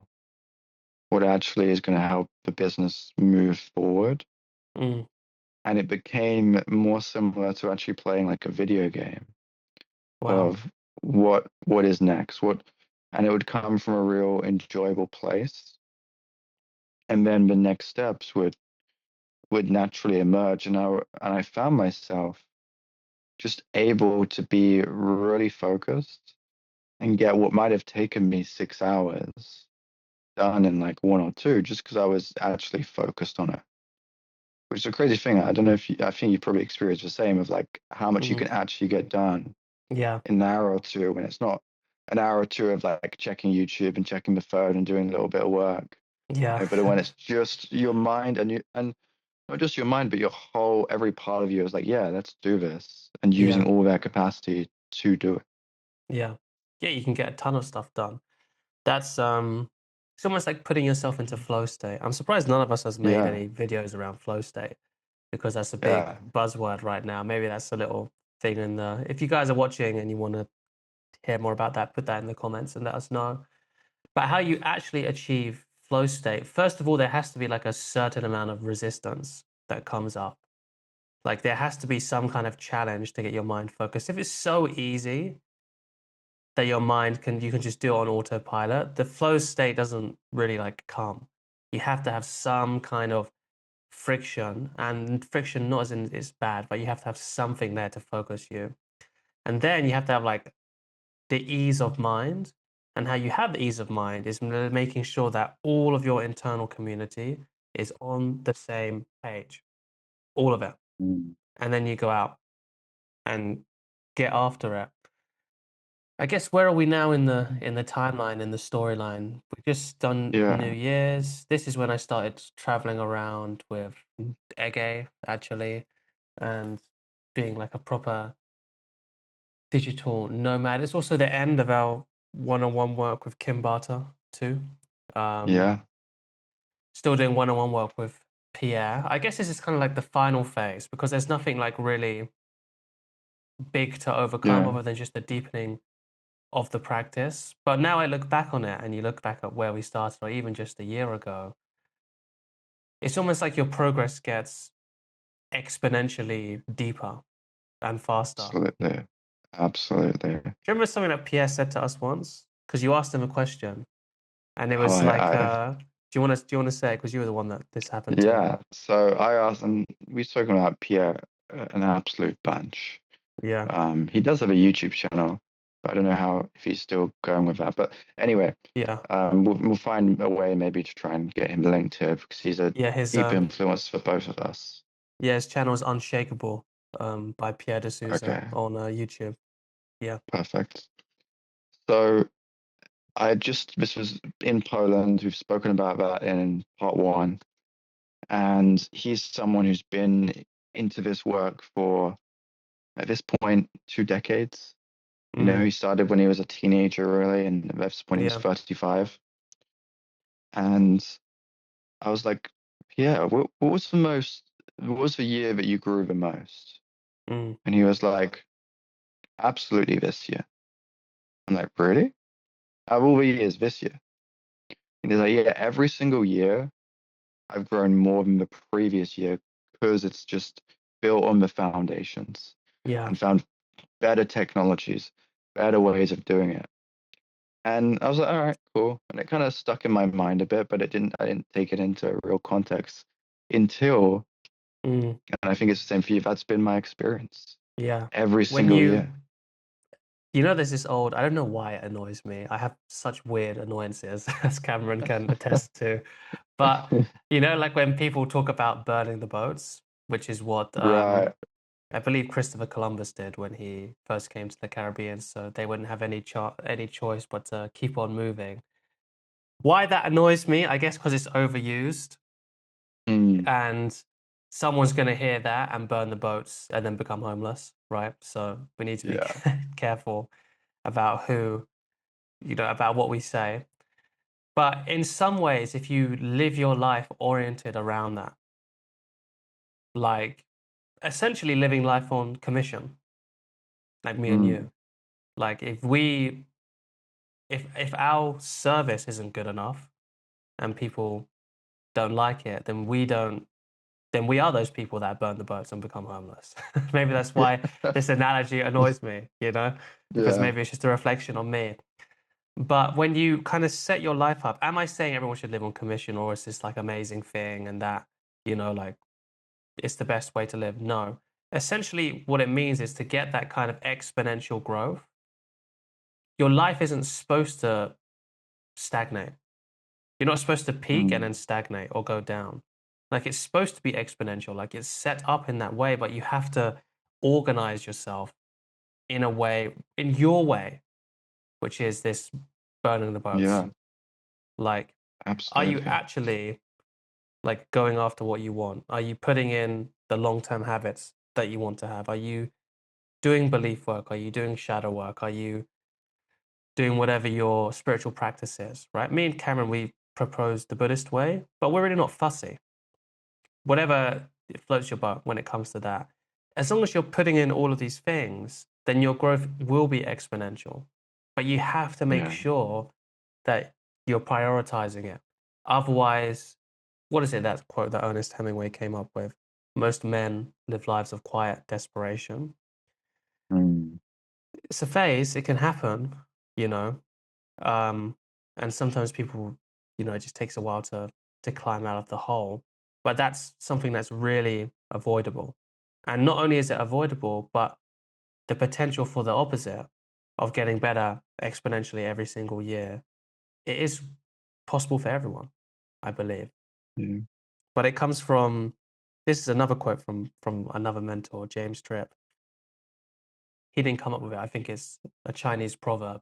what actually is going to help the business move forward. mm, And it became more similar to actually playing like a video game wow. of what is next, and it would come from a real enjoyable place. And then the next steps would naturally emerge. And I found myself just able to be really focused and get what might have taken me 6 hours done in like one or two, just because I was actually focused on it. Which is a crazy thing. I don't know if I think you probably experienced the same of like how much you Mm, can actually get done yeah, in an hour or two when it's not an hour or two of like checking YouTube and checking the phone and doing a little bit of work. yeah, But when it's just your mind and not just your mind, but your whole every part of you is like, yeah, let's do this, and using yeah, all that capacity to do it. yeah. Yeah, you can get a ton of stuff done. That's it's almost like putting yourself into flow state. I'm surprised none of us has made Yeah, any videos around flow state because that's a big yeah. buzzword right now. Maybe that's a little thing in the if you guys are watching and you want to hear more about that, put that in the comments and let us know. But how you actually achieve flow state, first of all, there has to be like a certain amount of resistance that comes up. Like there has to be some kind of challenge to get your mind focused. If it's so easy that your mind can you can just do it on autopilot, the flow state doesn't really like come. You have to have some kind of friction, and friction not as in it's bad, but you have to have something there to focus you. And then you have to have like the ease of mind. And how you have the ease of mind is making sure that all of your internal community is on the same page, all of it. Mm. And then you go out and get after it. I guess where are we now in the timeline, in the storyline? We've just done New Yeah, Year's. This is when I started traveling around with Ege, actually, and being like a proper digital nomad. It's also the end of our one-on-one work with Kim Barter too. Um, yeah, Still doing one-on-one work with Pierre. I guess this is kind of like the final phase because there's nothing like really big to overcome yeah. other than just the deepening of the practice. But now I look back on it and you look back at where we started or even just a year ago, it's almost like your progress gets exponentially deeper and faster. Absolutely. Absolutely. Do you remember something that Pierre said to us once? Because you asked him a question, and it Oh, was like, I do you want to say it? Because you were the one that this happened to. yeah. So I asked, and we've spoken about Pierre an absolute bunch. Yeah, He does have a YouTube channel, but I don't know how if he's still going with that. But anyway, yeah, we'll find a way maybe to try and get him linked here because he's a yeah. deep influence for both of us. His channel is Unshakable, by Pierre de Souza Okay, on YouTube. Yeah. perfect. So this was in Poland. We've spoken about that in part one, and he's someone who's been into this work for at this point 2 decades. You know, Mm, he started when he was a teenager, really, and at this point he was yeah. 35. And I was like, yeah, what was the year that you grew the most? Mm, And he was like, absolutely this year. I'm like, really? Out of all the years, this year? And he's like, yeah, every single year I've grown more than the previous year because it's just built on the foundations yeah. and found better technologies, better ways of doing it. And I was like, all right, cool. And it kind of stuck in my mind a bit, but I didn't take it into real context until, Mm, and I think it's the same for you, that's been my experience yeah. every When single year. there's this I don't know why it annoys me. I have such weird annoyances, as Cameron can attest to. But like when people talk about burning the boats, which is what Right. I believe Christopher Columbus did when he first came to the Caribbean, so they wouldn't have any choice but to keep on moving. Why that annoys me, I guess because it's overused Mm, and someone's going to hear that and burn the boats and then become homeless, right? So we need to be yeah. careful about about what we say. But in some ways, if you live your life oriented around that, like essentially living life on commission, like me and Mm, you, like if our service isn't good enough and people don't like it, then we are those people that burn the boats and become homeless. Maybe that's why this analogy annoys me, because yeah. maybe it's just a reflection on me. But when you kind of set your life up, am I saying everyone should live on commission or is this like amazing thing and that, like it's the best way to live? No. Essentially, what it means is to get that kind of exponential growth. Your life isn't supposed to stagnate. You're not supposed to peak and Mm, then stagnate or go down. Like it's supposed to be exponential. Like it's set up in that way, but you have to organize yourself in a way, in your way, which is this burning the boats. yeah, Like, are you absolutely. actually like going after what you want? Are you putting in the long-term habits that you want to have? Are you doing belief work? Are you doing shadow work? Are you doing whatever your spiritual practice is, right? Me and Cameron, we proposed the Buddhist way, but we're really not fussy. Whatever floats your boat when it comes to that. As long as you're putting in all of these things, then your growth will be exponential. But you have to make Yeah. sure that you're prioritizing it. Otherwise, what is it, that quote that Ernest Hemingway came up with? Most men live lives of quiet desperation. Mm, It's a phase, it can happen, you know. Um, and sometimes people, it just takes a while to climb out of the hole. But that's something that's really avoidable. And not only is it avoidable, but the potential for the opposite of getting better exponentially every single year, it is possible for everyone, I believe. yeah. But it comes from this is another quote from another mentor, James Tripp. He didn't come up with it. I think it's a Chinese proverb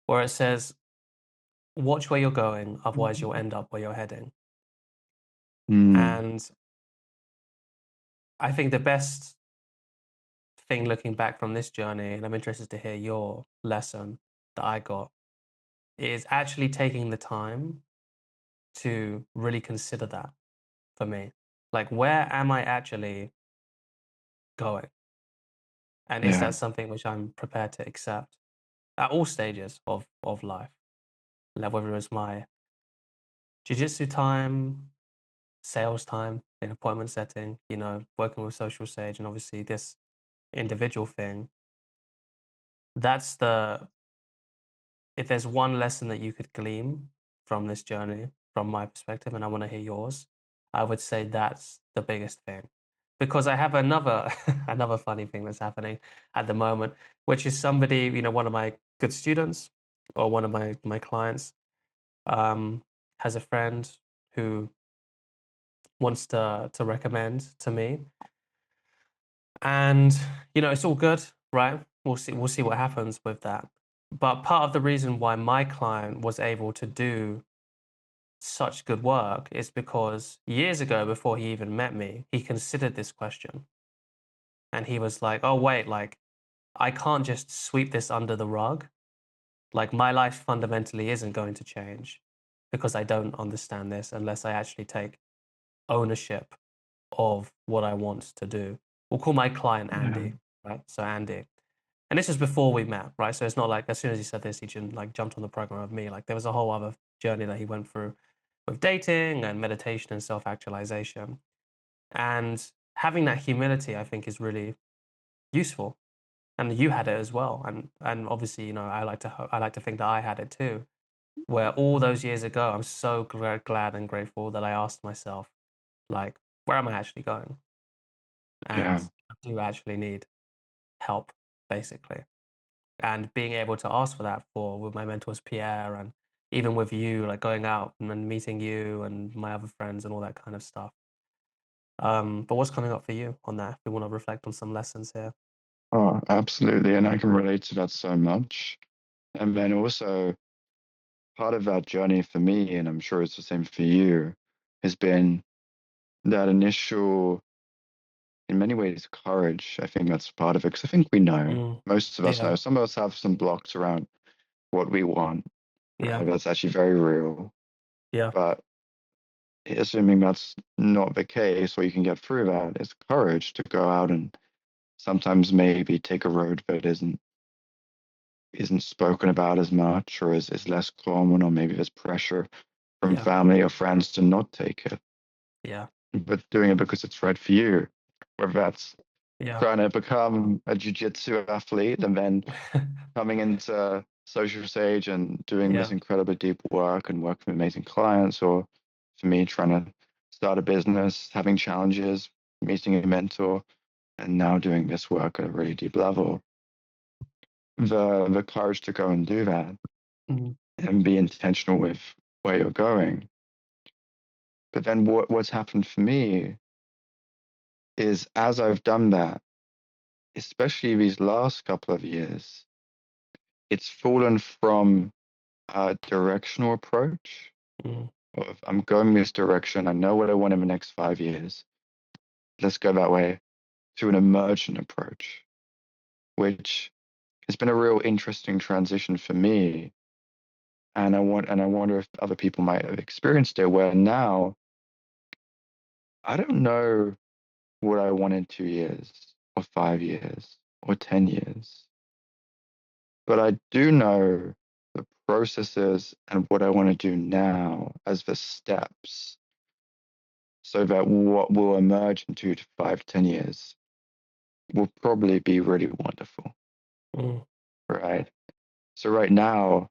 where it says, watch where you're going, otherwise you'll end up where you're heading. Mm, And I think the best thing looking back from this journey, and I'm interested to hear your lesson that I got, is actually taking the time to really consider that for me. Like, where am I actually going? And is yeah. that something which I'm prepared to accept at all stages of life? Like, whether it's my jiu-jitsu time, sales time in appointment setting, working with social sage and obviously this individual thing, that's the if there's one lesson that you could glean from this journey, from my perspective, and I want to hear yours, I would say that's the biggest thing. Because I have another another funny thing that's happening at the moment, which is somebody, one of my good students or one of my clients, um, has a friend who wants to recommend to me. And it's all good, right? We'll see what happens with that. But part of the reason why my client was able to do such good work is because years ago, before he even met me, he considered this question. And he was like, oh, wait, like, I can't just sweep this under the rug. Like, my life fundamentally isn't going to change because I don't understand this unless I actually take ownership of what I want to do. We'll call my client Yeah. Andy, right? So, Andy. And this was before we met, right? So it's not like as soon as he said this, he just like jumped on the program of me. Like there was a whole other journey that he went through with dating and meditation and self-actualization. And having that humility, I think, is really useful. And you had it as well. And obviously, I like to think that I had it too. Where all those years ago, I'm so glad and grateful that I asked myself, like, where am I actually going? And Yeah. I do actually need help, basically. And being able to ask for that for with my mentors Pierre and even with you, like going out and meeting you and my other friends and all that kind of stuff. But what's coming up for you on that? If we want to reflect on some lessons here. Oh, absolutely. And I can relate to that so much. And then also part of that journey for me, and I'm sure it's the same for you, has been that initial, in many ways, courage. I think that's part of it. Because I think we know, Mm, most of us yeah, know, some of us have some blocks around what we want, yeah, right? That's actually very real. yeah, But assuming that's not the case, or you can get through that, is courage to go out and sometimes maybe take a road that isn't spoken about as much or is less common, or maybe there's pressure from yeah, family or friends to not take it, yeah, but doing it because it's right for you. Whether that's yeah, trying to become a jiu-jitsu athlete and then coming into social stage and doing this yeah, incredibly deep work and working with amazing clients, or for me trying to start a business, having challenges, meeting a mentor, and now doing this work at a really deep level. The courage to go and do that mm, and be intentional with where you're going. But then what's happened for me is as I've done that, especially these last couple of years, it's fallen from a directional approach mm, of I'm going this direction, I know what I want in the next 5 years. Let's go that way, to an emergent approach, which has been a real interesting transition for me. And I wonder if other people might have experienced it where now I don't know what I want in 2 years or 5 years or 10 years. But I do know the processes and what I want to do now as the steps so that what will emerge in 2 to 5, 10 years will probably be really wonderful. mm, Right. So right now,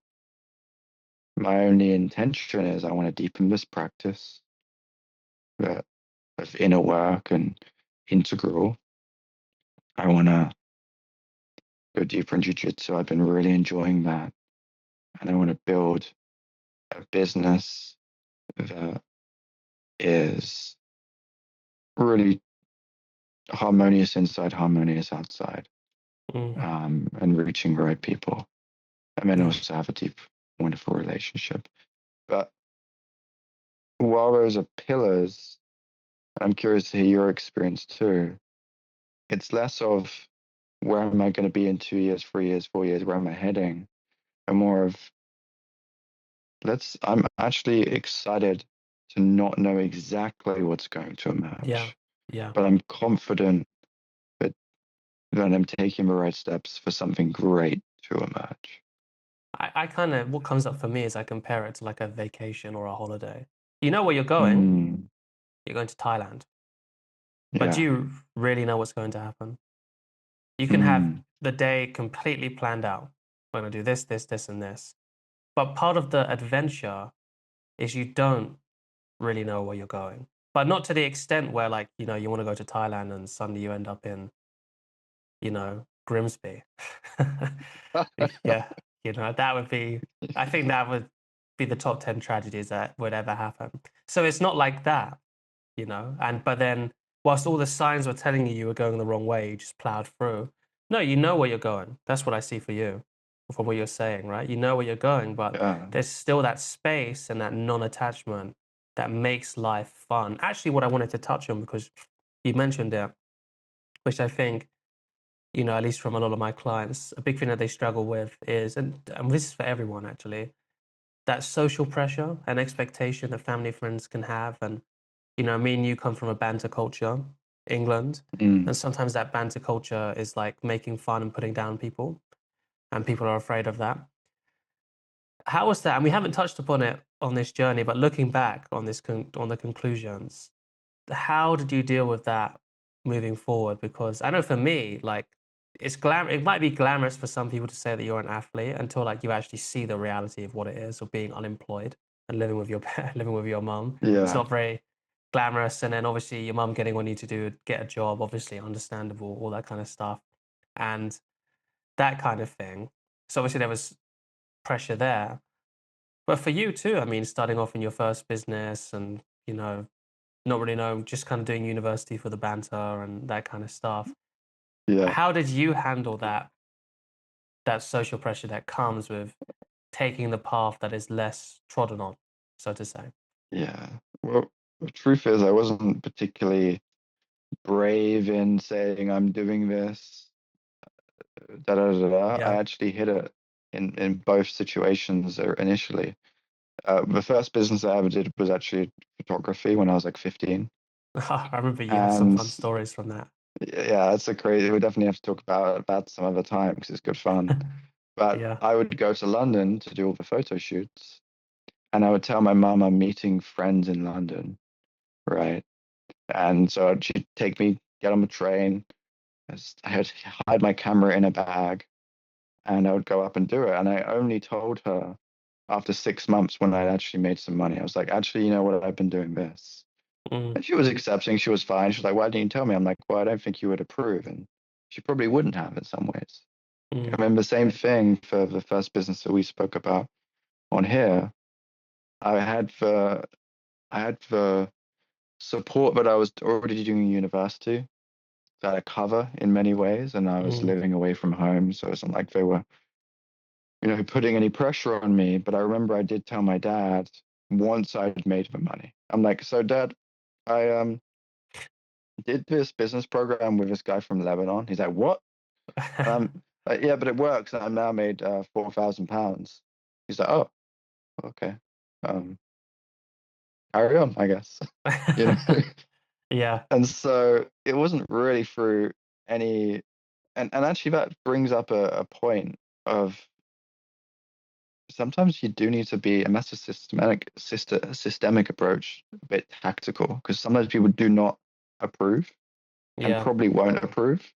my only intention is I want to deepen this practice that of inner work and integral. I want to go deeper in jiu-jitsu. I've been really enjoying that. And I want to build a business that is really harmonious inside, harmonious outside, mm, and reaching the right people. And then yeah, also have a deep, wonderful relationship. But while those are pillars, I'm curious to hear your experience too. It's less of where am I going to be in 2 years, 3 years, 4 years, where am I heading? And more of I'm actually excited to not know exactly what's going to yeah, emerge, yeah. but I'm confident that, that I'm taking the right steps for something great to emerge. I kind of what comes up for me is I compare it to like a vacation or a holiday. You know where you're going, Mm, you're going to Thailand. But do Yeah. you really know what's going to happen? You can have Mm. the day completely planned out. We're going to do this, this, this, and this. But part of the adventure is you don't really know where you're going. But not to the extent where, like, you want to go to Thailand and suddenly you end up in, Grimsby. Yeah, that would be, I think that would be the top 10 tragedies that would ever happen. So it's not like that, but then whilst all the signs were telling you were going the wrong way, you just plowed through. No, you know where you're going. That's what I see for you from what you're saying, right? You know where you're going, but Yeah. there's still that space and that non-attachment that makes life fun. Actually, what I wanted to touch on, because you mentioned it, which I think, at least from a lot of my clients, a big thing that they struggle with is, and this is for everyone actually, that social pressure and expectation that family friends can have. And, me and you come from a banter culture, England, Mm. and sometimes that banter culture is like making fun and putting down people, and people are afraid of that. How was that? And we haven't touched upon it on this journey, but looking back on on the conclusions, how did you deal with that moving forward? Because I know for me, like it might be glamorous for some people to say that you're an athlete until like you actually see the reality of what it is of being unemployed and living with your living with your mum. It's Yeah. not very glamorous. And then obviously your mum getting on you to get a job, obviously understandable, all that kind of stuff. And that kind of thing. So obviously there was pressure there. But for you too, I mean, starting off in your first business and, not really know, just kind of doing university for the banter and that kind of stuff. Yeah. How did you handle that social pressure that comes with taking the path that is less trodden on, so to say? Yeah. Well, the truth is, I wasn't particularly brave in saying I'm doing this. Da da da da. I Yeah. actually hit it in both situations initially. The first business I ever did was actually photography when I was like 15. I remember you have some And fun stories from that. yeah, it's a crazy, we definitely have to talk about that some other time because it's good fun. But Yeah. I would go to London to do all the photo shoots, and I would tell my mum I'm meeting friends in London, right? And so she'd take me, get on the train. I had to hide my camera in a bag, and I would go up and do it. And I only told her after 6 months when I'd actually made some money. I was like, actually, you know what? I've been doing this. Mm, And she was accepting. She was fine. She was like, why didn't you tell me? I'm like, well, I don't think you would approve. And she probably wouldn't have in some ways. I mm, remember the same thing for the first business that we spoke about on here. I had the I had the support that I was already doing in university that I cover in many ways, and I was mm. living away from home, so it's not like they were, putting any pressure on me. But I remember I did tell my dad once I'd made the money. I'm like, so Dad, I did this business program with this guy from Lebanon. He's like, what? And I'm like, yeah, but it works. And I've now made £4,000. He's like, oh, okay. Um, carry on, I guess. you know. Yeah. And so it wasn't really through any, and actually that brings up a point of sometimes you do need to be, and that's a systemic approach, a bit tactical, because sometimes people do not approve and Yeah. probably won't approve.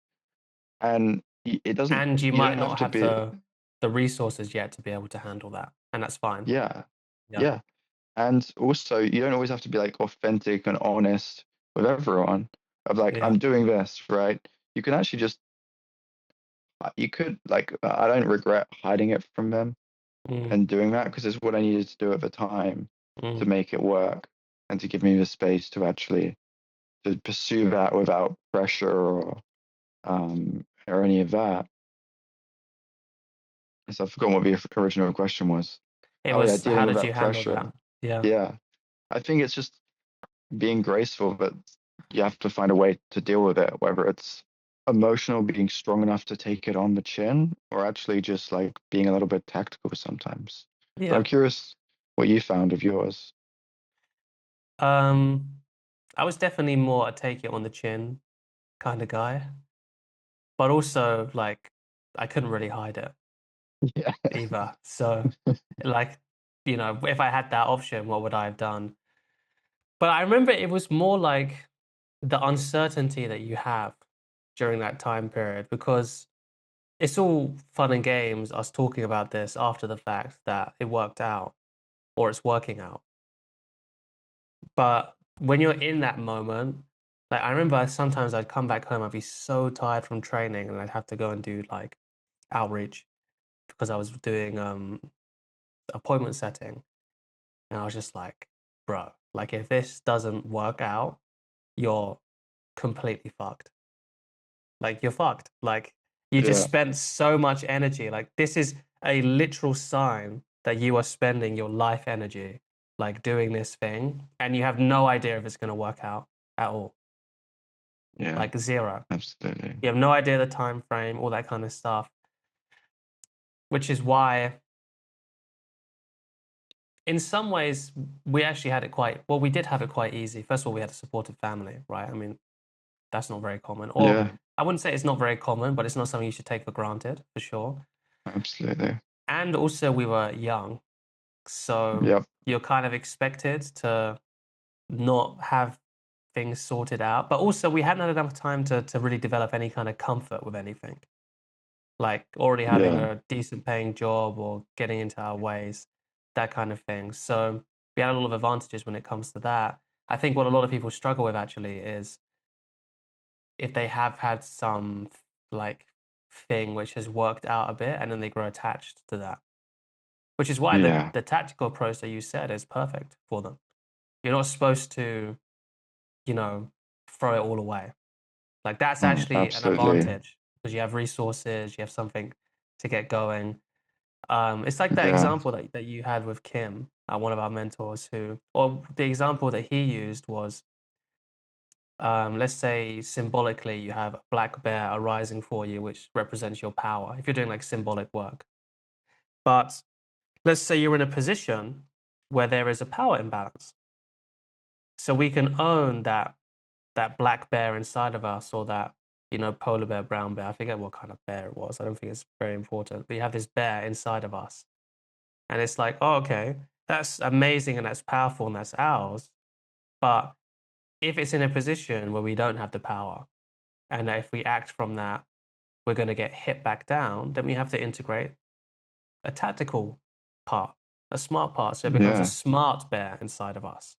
And And you you might don't have not to have be, the resources yet to be able to handle that. And that's fine. yeah, Yeah. yeah. And also, you don't always have to be like authentic and honest with everyone of like, Yeah. I'm doing this, right? You can actually just, you could, like, I don't regret hiding it from them Mm, and doing that because it's what I needed to do at the time to mm. make it work and to give me the space to actually to pursue that without pressure or any of that. So I've forgotten what the original question was. It Oh yeah, was, dealing how with did that you handle pressure. that? Yeah. Yeah, I think it's just being graceful, but you have to find a way to deal with it, whether it's emotional, being strong enough to take it on the chin, or actually just like being a little bit tactical sometimes. But I'm Yeah. curious what you found of yours. Um, I was definitely more a take it on the chin kind of guy, but also like I couldn't really hide it Yeah. either. So like, if I had that option, what would I have done? But I remember it was more like the uncertainty that you have during that time period because it's all fun and games, us talking about this after the fact that it worked out or it's working out. But when you're in that moment, like I remember sometimes I'd come back home, I'd be so tired from training and I'd have to go and do like outreach because I was doing appointment setting. And I was just like, bro, like if this doesn't work out, you're completely fucked. Like you're fucked. Like you just Yeah, spent so much energy. Like this is a literal sign that you are spending your life energy like doing this thing and you have no idea if it's going to work out at all. yeah, Like zero. absolutely. You have no idea the time frame, all that kind of stuff, which is why in some ways we actually had it quite well, we did have it quite easy. First of all, we had a supportive family, right? I mean, that's not very common. Or Yeah, I wouldn't say it's not very common, but it's not something you should take for granted for sure. absolutely. And also we were young, so Yep. you're kind of expected to not have things sorted out. But also we hadn't had enough time to really develop any kind of comfort with anything. Like already having Yeah, a decent paying job or getting into our ways, that kind of thing. So we had a lot of advantages when it comes to that. I think what a lot of people struggle with actually is if they have had some like thing which has worked out a bit and then they grow attached to that. Which is why the yeah, the tactical approach that you said is perfect for them. You're not supposed to, you know, throw it all away. Like that's actually an absolutely. advantage because you have resources, you have something to get going. It's like that Yeah, example that you had with Kim, one of our mentors, who, or the example that he used was, let's say symbolically you have a black bear arising for you, which represents your power, if you're doing like symbolic work. But let's say you're in a position where there is a power imbalance. So we can own that black bear inside of us or that, polar bear, brown bear. I forget what kind of bear it was. I don't think it's very important. But you have this bear inside of us. And it's like, oh, okay, that's amazing and that's powerful and that's ours. But if it's in a position where we don't have the power, and if we act from that, we're going to get hit back down, then we have to integrate a tactical part, a smart part. So it becomes a yeah, smart bear inside of us,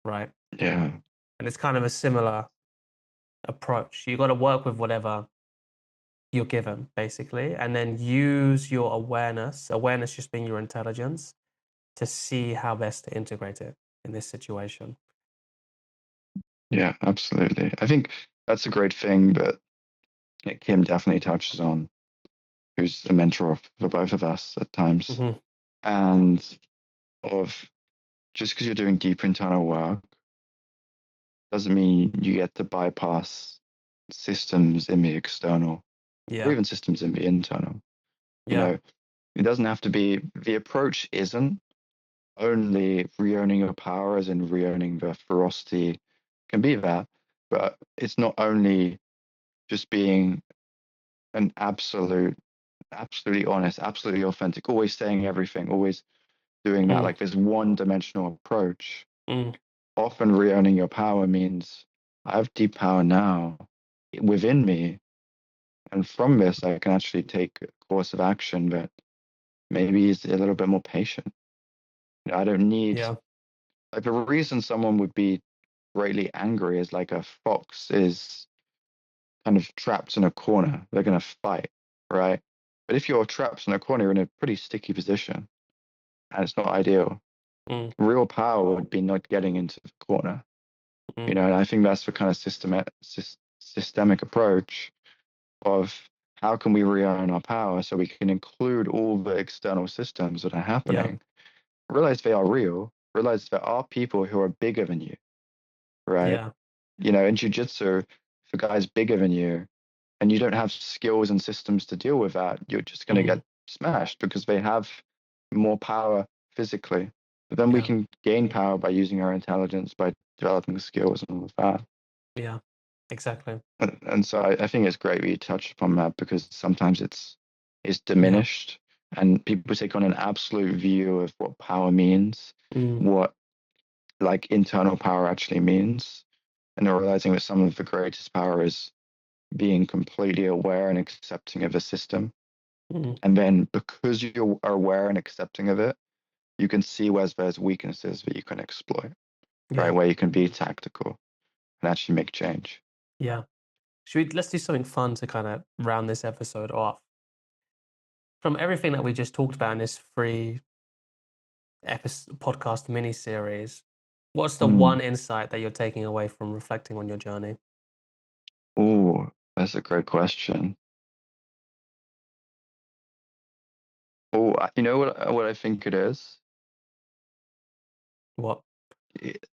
right? yeah, And it's kind of a similar approach. You got to work with whatever you're given, basically, and then use your awareness just being your intelligence, to see how best to integrate it in this situation. yeah, absolutely. I think that's a great thing that Kim definitely touches on, who's a mentor for both of us at times. Hmm. And of just because you're doing deep internal work doesn't mean you get to bypass systems in the external or Yeah, even systems in the internal. You yeah, know, it doesn't have to be, the approach isn't only re-owning your power, as in re-owning the ferocity, can be that, but it's not only just being an absolutely honest, absolutely authentic, always saying everything, always doing that. mm, Like this one-dimensional approach. mm, Often re-owning your power means I have deep power now within me, and from this I can actually take a course of action that maybe is a little bit more patient. I don't need, yeah, like, the reason someone would be greatly angry is like a fox is kind of trapped in a corner. They're going to fight, right? But if you're trapped in a corner, you're in a pretty sticky position and it's not ideal. mm, Real power would be not getting into the corner. mm, And I think that's the kind of systemic approach of how can we re-own our power so we can include all the external systems that are yeah, happening, realize they are real, realize there are people who are bigger than you, right? yeah, In jujitsu, if a guy's bigger than you and you don't have skills and systems to deal with that, you're just going to mm, get smashed because they have more power physically. But then we yeah, can gain power by using our intelligence, by developing skills and all of that. yeah, exactly. And so I think it's great that you touched upon that because sometimes it's Yeah, diminished and people take on an absolute view of what power means, mm, what like internal power actually means, and realizing that some of the greatest power is being completely aware and accepting of a system. Mm. And then because you are aware and accepting of it, you can see where there's weaknesses that you can exploit, right? Yeah. Where you can be tactical and actually make change. Yeah. Let's do something fun to kind of round this episode off. From everything that we just talked about in this free episode podcast mini series, what's the Mm. one insight that you're taking away from reflecting on your journey? Oh, that's a great question. Oh, you know what I think it is? What?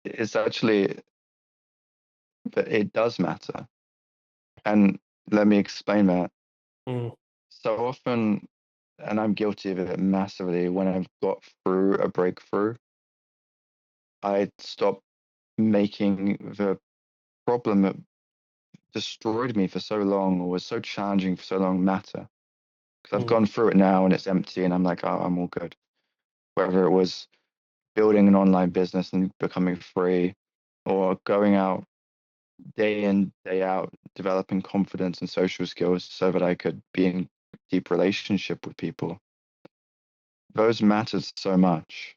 It's actually that it does matter. And let me explain that. Mm. So often, and I'm guilty of it massively, when I've got through a breakthrough, I stop making the problem that destroyed me for so long or was so challenging for so long matter. Because I've Mm. gone through it now and it's empty and I'm like, oh, I'm all good. Whether it was building an online business and becoming free or going out day in, day out, developing confidence and social skills so that I could be in deep relationship with people. Those mattered so much.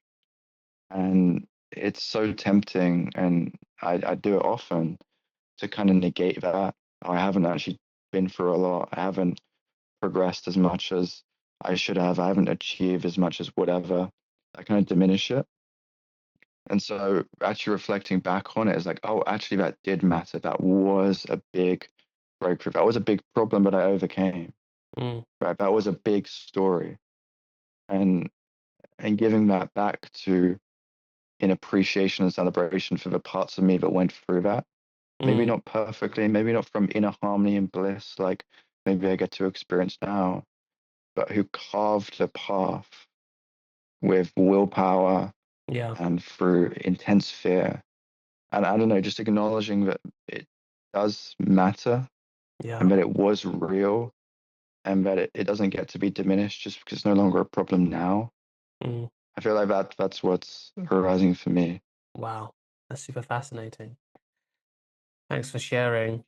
And it's so tempting, and I do it often to kind of negate that. I haven't actually been through a lot. I haven't progressed as much as I should have. I haven't achieved as much as whatever. I kind of diminish it. And so actually reflecting back on it is like, oh, actually that did matter. That was a big breakthrough. That was a big problem that I overcame. Mm. Right. That was a big story. And giving that back to in appreciation and celebration for the parts of me that went through that. Maybe Mm. not perfectly, maybe not from inner harmony and bliss, like maybe I get to experience now, but who carved the path with willpower Yeah. and through intense fear. And I don't know, just acknowledging that it does matter Yeah. and that it was real and that it doesn't get to be diminished just because it's no longer a problem now. Mm. I feel like that's what's arising for me. Wow. That's super fascinating. Thanks for sharing.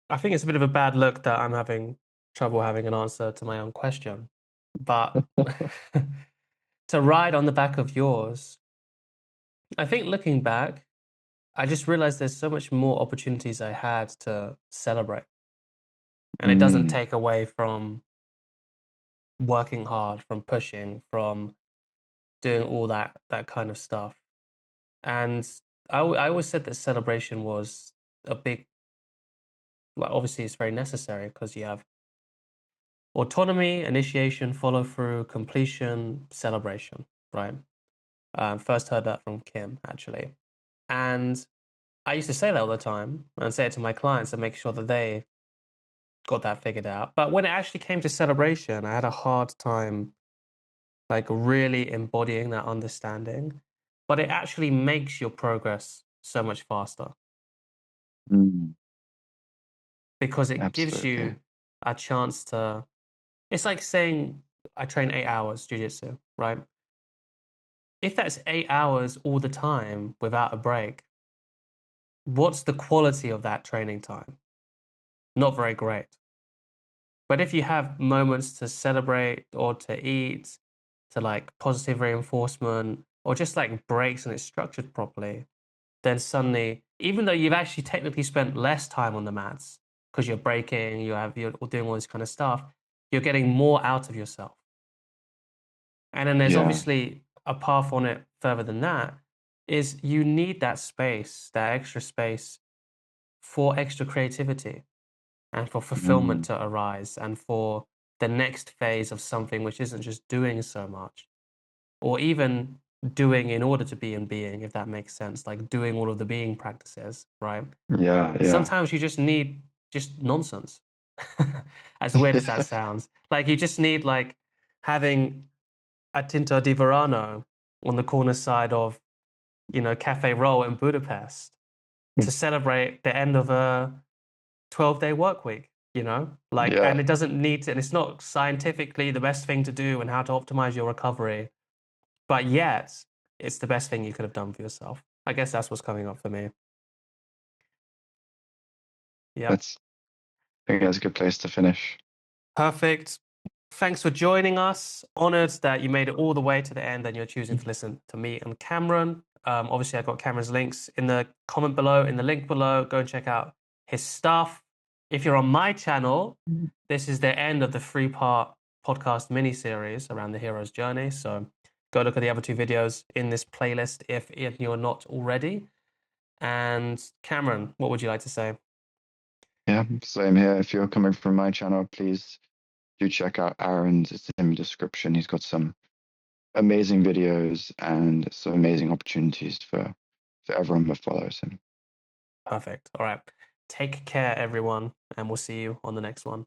I think it's a bit of a bad look that I'm having trouble having an answer to my own question. But to ride on the back of yours, I think looking back, I just realized there's so much more opportunities I had to celebrate. And it doesn't Mm, take away from working hard, from pushing, from doing all that kind of stuff. And I always said that celebration was a big, well, obviously it's very necessary because you have autonomy, initiation, follow through, completion, celebration, right? First heard that from Kim, actually. And I used to say that all the time and say it to my clients and make sure that they got that figured out. But when it actually came to celebration, I had a hard time like really embodying that understanding. But it actually makes your progress so much faster mm, because it gives absolutely. you a chance to. It's like saying I train 8 hours jujitsu, right? If that's 8 hours all the time without a break, what's the quality of that training time? Not very great. But if you have moments to celebrate or to eat, to like positive reinforcement, or just like breaks and it's structured properly, then suddenly, even though you've actually technically spent less time on the mats because you're breaking, you're doing all this kind of stuff, you're getting more out of yourself. And then there's Yeah. obviously a path on it further than that, is you need that space, that extra space for extra creativity and for fulfillment Mm, to arise and for the next phase of something which isn't just doing so much or even doing in order to be in being, if that makes sense, like doing all of the being practices, right? yeah, yeah. Sometimes you just need just nonsense. As weird as that sounds. Like you just need like having a Tinto di Verano on the corner side of, Cafe Roll in Budapest to celebrate the end of a 12-day work week, Like, and Yeah. it doesn't need to, and it's not scientifically the best thing to do and how to optimize your recovery. But yet, it's the best thing you could have done for yourself. I guess that's what's coming up for me. Yep. That's I think that's a good place to finish. Perfect. Thanks for joining us. Honored that you made it all the way to the end and you're choosing to listen to me and Cameron. Obviously, I got Cameron's links in the comment below, in the link below. Go and check out his stuff. If you're on my channel, this is the end of the 3-part podcast mini series around the hero's journey. So go look at the other 2 videos in this playlist if you're not already. And Cameron, what would you like to say? Yeah, same here. If you're coming from my channel, please do check out Aaron's. It's in the description. He's got some amazing videos and some amazing opportunities for everyone that follows him. Perfect. All right. Take care, everyone, and we'll see you on the next one.